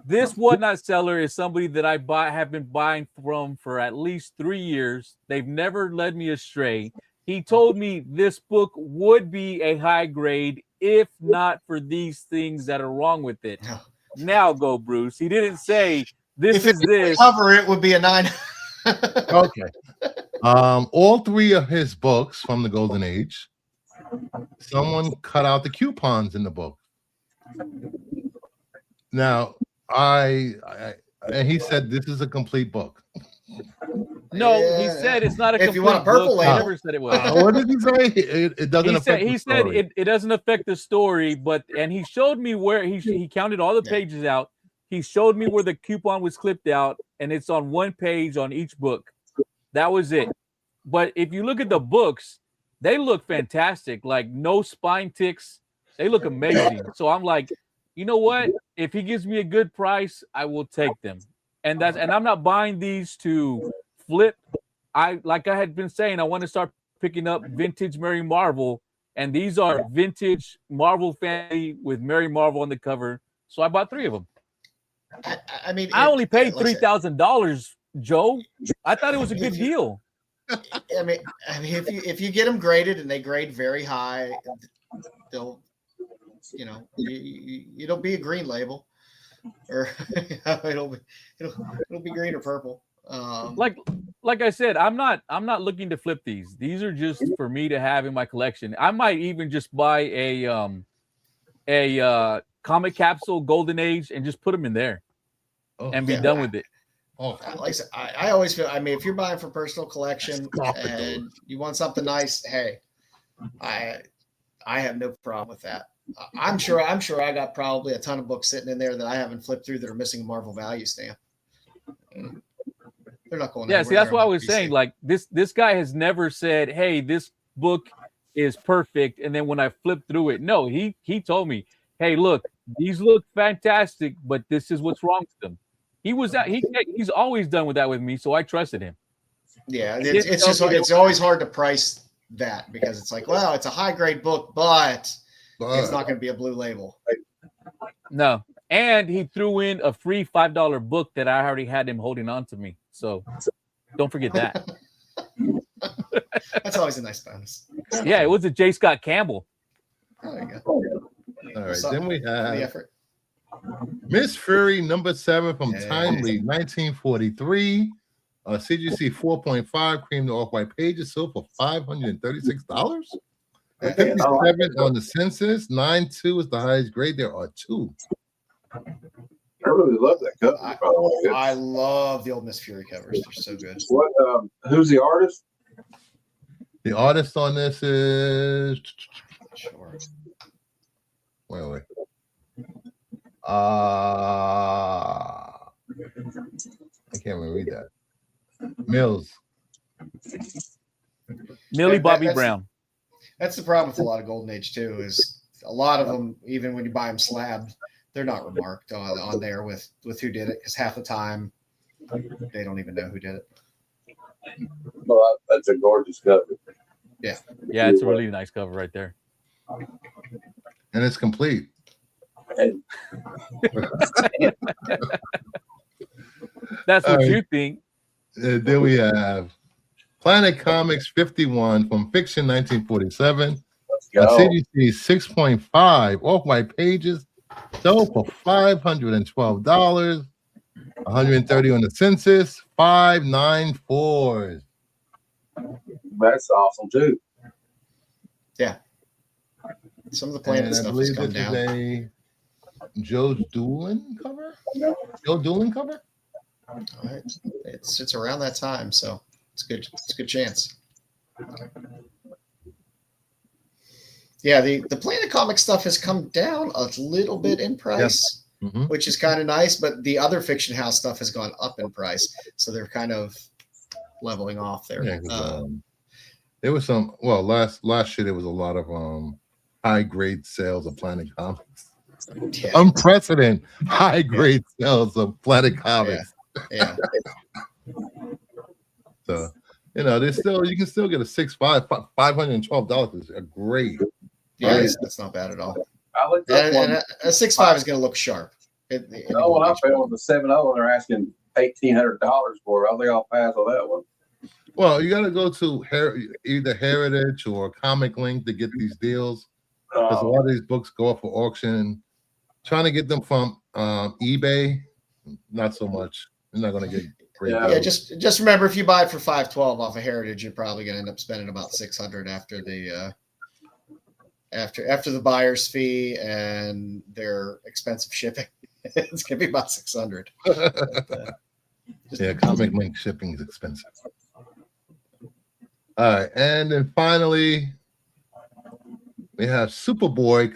This whatnot seller is somebody that I have been buying from for at least 3 years. They've never led me astray. He told me this book would be a high grade if not for these things that are wrong with it. No. Now go, Bruce. He didn't say this If is it this. cover, it would be a 9. Okay. All 3 of his books from the Golden Age, someone cut out the coupons in the book. Now, and he said this is a complete book. No, he Yeah. said it's not a If complete you want a purple book. He label. never said it was. What did he say? It doesn't affect He the said story. it doesn't affect the story, and he showed me where he counted all the pages out. He showed me where the coupon was clipped out, and it's on one page on each book. That was it. But if you look at the books, they look fantastic. Like no spine ticks. They look amazing. So I'm like, you know what? If he gives me a good price, I will take them. And I'm not buying these to flip. Like I had been saying, I want to start picking up vintage Mary Marvel, and these are vintage Marvel family with Mary Marvel on the cover. So I bought 3 of them. I mean, I only paid listen, $3,000, Joe. I thought it was a good deal. I mean, if you get them graded and they grade very high, they'll, it'll be a green label, or it'll be green or purple. Like I said, I'm not looking to flip these. These are just for me to have in my collection. I might even just buy a comic capsule Golden Age and just put them in there and be done with it. Oh, Like I said, I always feel. I mean, if you're buying for personal collection and you want something nice, hey, I have no problem with that. I'm sure I got probably a ton of books sitting in there that I haven't flipped through that are missing a Marvel value stamp. They're not going. Yeah, see, that's what I was DC. saying. Like this guy has never said, "Hey, this book is perfect," and then when I flipped through it, no, he told me, "Hey, look, these look fantastic, but this is what's wrong with them." He's always done with that with me, so I trusted him. Yeah, it's always hard to price that because it's like, well, it's a high grade book, but it's not going to be a blue label. No, and he threw in a free $5 book that I already had him holding on to me. So don't forget that. That's always a nice bonus. Yeah, it was a J. Scott Campbell. Oh, there you go. all right. Then we The have effort. Miss Fury number 7 from Yeah. Timely 1943. CGC 4.5 cream to off-white pages sold for $536. 57 on the census. 9.2 is the highest grade. There are 2. I really love that cover. by the way. I love the old Miss Fury covers. They're so good. What? Who's the artist? The artist on this is Sure. wait. I can't even read that. Mills. Millie Bobby That's- Brown. That's the problem with a lot of Golden Age too. Is a lot of them, even when you buy them slabbed, they're not remarked on there with who did it because half the time they don't even know who did it. Well, that's a gorgeous cover. Yeah, it's a really nice cover right there. And it's complete. That's All what right. you think. Then we have Planet Comics 51 from Fiction 1947. Let's A go. CGC 6.5 off-white pages. Sold for $512. 130 on the census. 594. That's awesome too. Some of the And Planet I stuff has believe come this down. is a Joe Doolin cover. Joe Doolin cover. All right. It's around that time, so it's good. It's a good chance. Yeah, the Planet Comic stuff has come down a little bit in price, Mhm. which is kind of nice. But the other Fiction House stuff has gone up in price, so they're kind of leveling off there. Yeah, 'cause, there was some. Well, last year there was a lot of high grade sales of Planet Comics. Yeah, Unprecedented high grade sales of Planet Comics. yeah. So there's still you can still get a $512 is a great. Yeah, Right. that's not bad at all. I looked up And, one. and a 6.5 is going to look sharp. No, when I found the 7.0 and they're asking $1,800 for it, I think I'll pass on that one. Well, you got to go to either Heritage or Comic Link to get these deals because a lot of these books go up for auction. Trying to get them from eBay, not so much. You're not going to get great Yeah. Yeah, deals. just remember if you buy it for $512 off of Heritage, you're probably going to end up spending about $600 after the after the buyer's fee and their expensive shipping. It's going to be about $600. Yeah, Comic Link shipping is expensive. All right, and then finally, we have Superboy.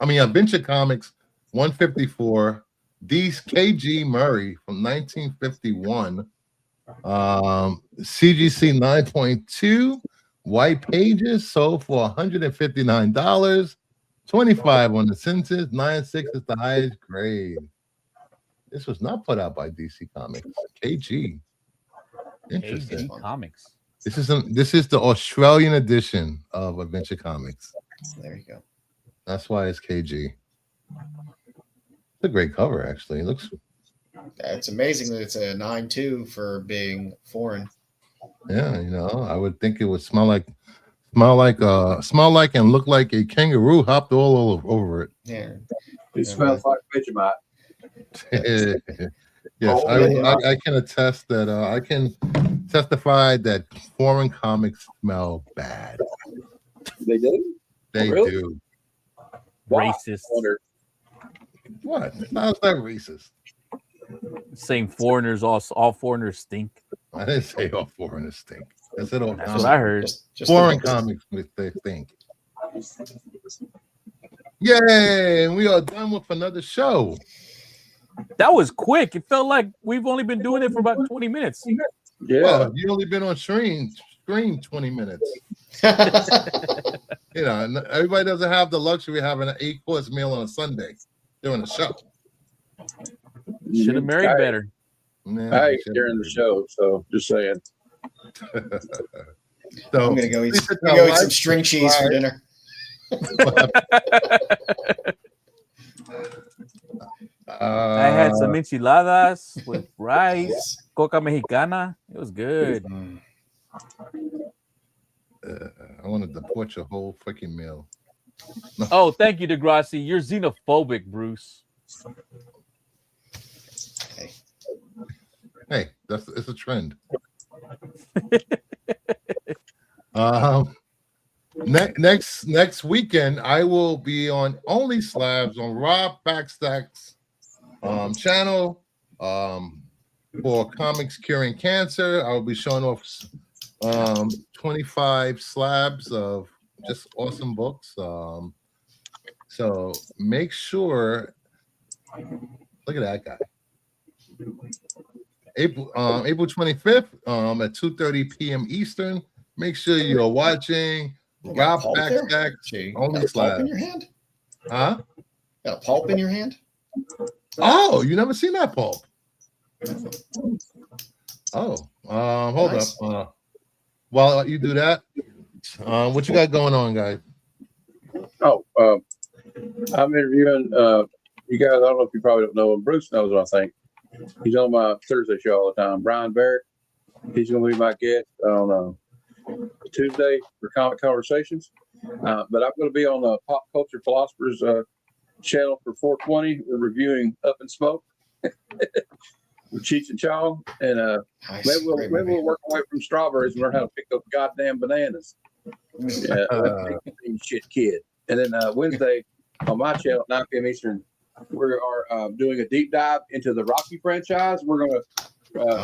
Adventure Comics 154. D's KG Murray from 1951. CGC 9.2. White pages sold for $159. 25 on the census. 9.6 is the highest grade. This was not put out by DC Comics. KG. Interesting. KG Comics. This is the Australian edition of Adventure Comics. There you go. That's why it's KG. It's a great cover, actually. It looks, It's amazing that it's a 9.2 for being foreign. yeah, I would think it would smell like and look like a kangaroo hopped all over it. Yeah. It smells like Vegemite. Yes, Oh, yeah. I can attest that I can testify that foreign comics smell bad. They do? They Really? do. Why? Racist. Wonder. What? How's that racist? Saying foreigners, all foreigners stink. I didn't say all foreigners stink. I said all That's comics. what I heard. Just Foreign the- comics they think. Yay! And we are done with another show. That was quick. It felt like we've only been doing it for about 20 minutes. Yeah. Well, you only been on screen 20 minutes. And everybody doesn't have the luxury of having an 8-course meal on a Sunday during the show. Should have married Hey, better. Yeah, I you ate should- during the show, so just saying. So I'm gonna go eat, please hit I'm that gonna go eat like, some string cheese for dinner. I had some Uh, enchiladas with rice, coca mexicana. It was good. I wanted to port your whole freaking meal. Oh, thank you, Degrassi. You're xenophobic, Bruce. Hey, it's a trend. Next weekend, I will be on Only Slabs on Rob Backstack's channel for Comics Curing Cancer. I will be showing off 25 slabs of just awesome books. So make sure, look at that guy. April 25th at 2:30 p.m. Eastern. Make sure you're watching You Rob got pulp there? Backstack. Gee, you Only got a pulp slab. in your hand? Huh? Got a pulp in your hand? Oh, you never seen that pulp? Oh, hold Nice. up. While you do that, what you got going on, guys? I'm interviewing. You guys, I don't know if you probably don't know him. Bruce knows what I think. He's on my Thursday show all the time. Brian Barrett. He's going to be my guest on Tuesday for Comic Conversations. But I'm going to be on the Pop Culture Philosophers channel for 420. We're reviewing Up in Smoke with Cheech and Chong. And Nice. maybe Great we'll movie. work away from strawberries and learn how to pick up goddamn bananas. Yeah, shit kid. And then Wednesday on my channel, 9 p.m. Eastern, we are doing a deep dive into the Rocky franchise. We're going to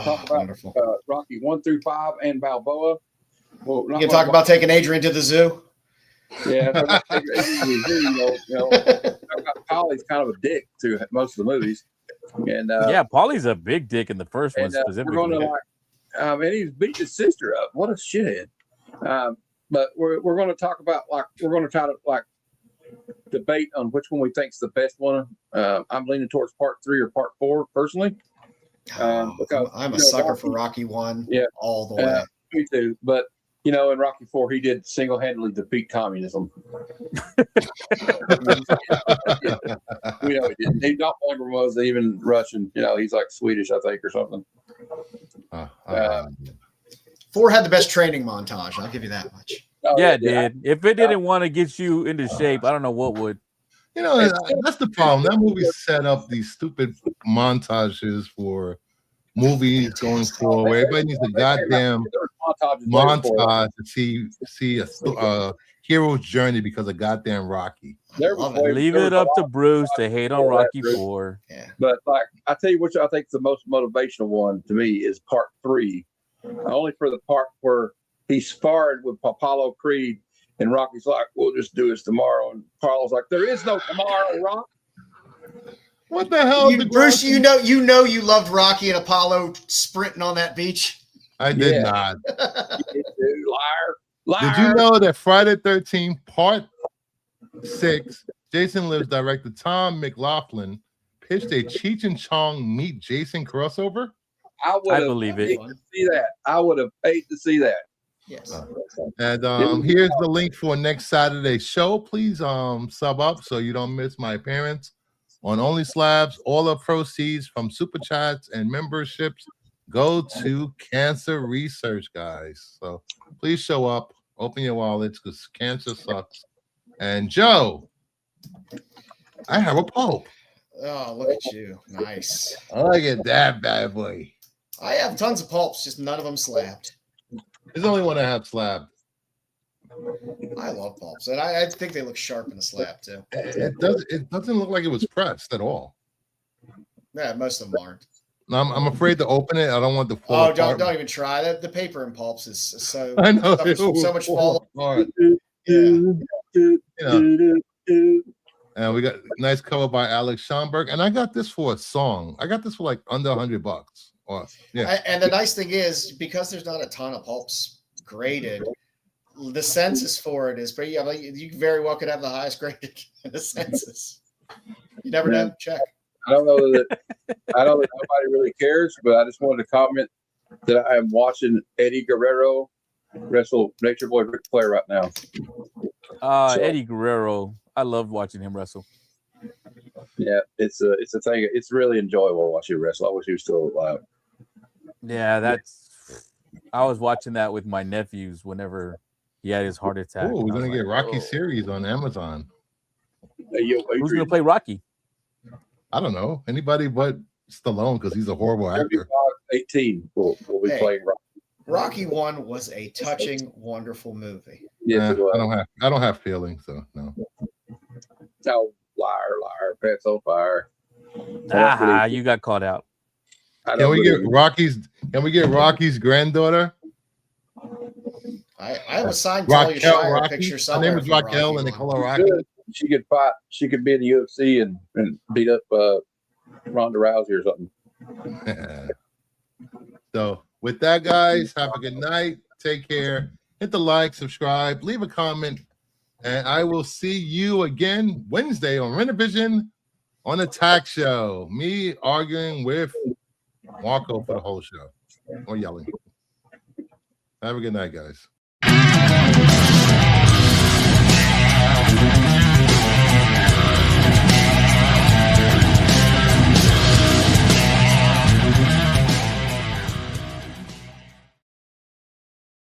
talk about Wonderful. Rocky 1 through 5 and Balboa. Well, You can talk about taking Adrian to the zoo. yeah. So not taking it easy, Polly's kind of a dick to most of the movies, and Yeah, Paulie's a big dick in the first one and we're specifically. going to and he's beat his sister up. What a shithead. But we're going to talk about we're going to try to debate on which one we think's the best one. I'm leaning towards part 3 or part 4 personally. Because I'm a sucker for Rocky 1 Yeah. all the way. Me too. But in Rocky 4, he did single-handedly defeat communism. We know he didn't. Dolph Lundgren was even Russian. He's like Swedish, I think, or something. 4 had the best training montage. I'll give you that much. Oh, Yeah, it did. If it didn't want to get you into shape, I don't know what would. That's the problem. That movie set up these stupid montages for movies going forward. Everybody needs a goddamn montage to see a hero's journey because of goddamn Rocky. Leave it up to Bruce to hate on Rocky 4. Yeah. But I tell you which I think is the most motivational one to me is part 3. Only for the part where he sparred with Apollo Creed, and Rocky's like, "We'll just do this tomorrow," and Apollo's like, "There is no tomorrow, Rock." What the hell, Bruce? You know you loved Rocky and Apollo sprinting on that beach. I did not. Liar. Did you know that Friday 13th, Part 6, Jason Lives director Tom McLaughlin pitched a Cheech and Chong meet Jason crossover? I believe it. To see that. I would have paid to see that. Yes. And here's the link for next Saturday's show. Please sub up so you don't miss my appearance on Only Slabs. All the proceeds from super chats and memberships go to cancer research, guys. So please show up, open your wallets because cancer sucks. And Joe, I have a Pope. Oh, look at you. Nice. I like it, that bad boy. I have tons of pulps, just none of them slabbed. There's only one I have slabbed. I love pulps, and I think they look sharp in the slab too. It doesn't look like it was pressed at all. Yeah, most of them aren't. I'm afraid to open it. I don't want the fall. Oh, don't even try that. The paper in pulps is so I know so much fall apart. Yeah. And we got a nice cover by Alex Schomburg. And I got this for a song. I got this for like under $100. Or yeah. And the nice thing is, because there's not a ton of pulps graded, the census for it is pretty. I mean, you very well could have the highest graded in the census. You never know. Check. I don't know that nobody really cares, but I just wanted to comment that I am watching Eddie Guerrero wrestle Nature Boy Ric Flair right now. Eddie Guerrero, I loved watching him wrestle. Yeah, it's a thing. It's really enjoyable watching him wrestle. I wish he was still alive. Yeah, I was watching that with my nephews whenever he had his heart attack. Oh, we're I was gonna get like, Rocky "Whoa." series on Amazon. Hey, yo, Who's gonna play Rocky? I don't know anybody but Stallone because he's a horrible actor. 18 will be Hey. playing Rocky. Rocky 1 was a touching, wonderful movie. Yes, it was. I don't have feelings, so no. No, liar, pants on fire. Aha, you got caught out. Can we get Rocky's granddaughter? I have a signed Talia Shire Rocky. picture Her somewhere. name is from Raquel, Rocky and they 1. call her Rocky. She could fight. She could be in the UFC and beat up Ronda Rousey or something. So with that, guys, have a good night. Take care. Hit the like, subscribe, leave a comment, and I will see you again Wednesday on Renovision on the Tax Show. Me arguing with Marco for the whole show or yelling. Have a good night, guys.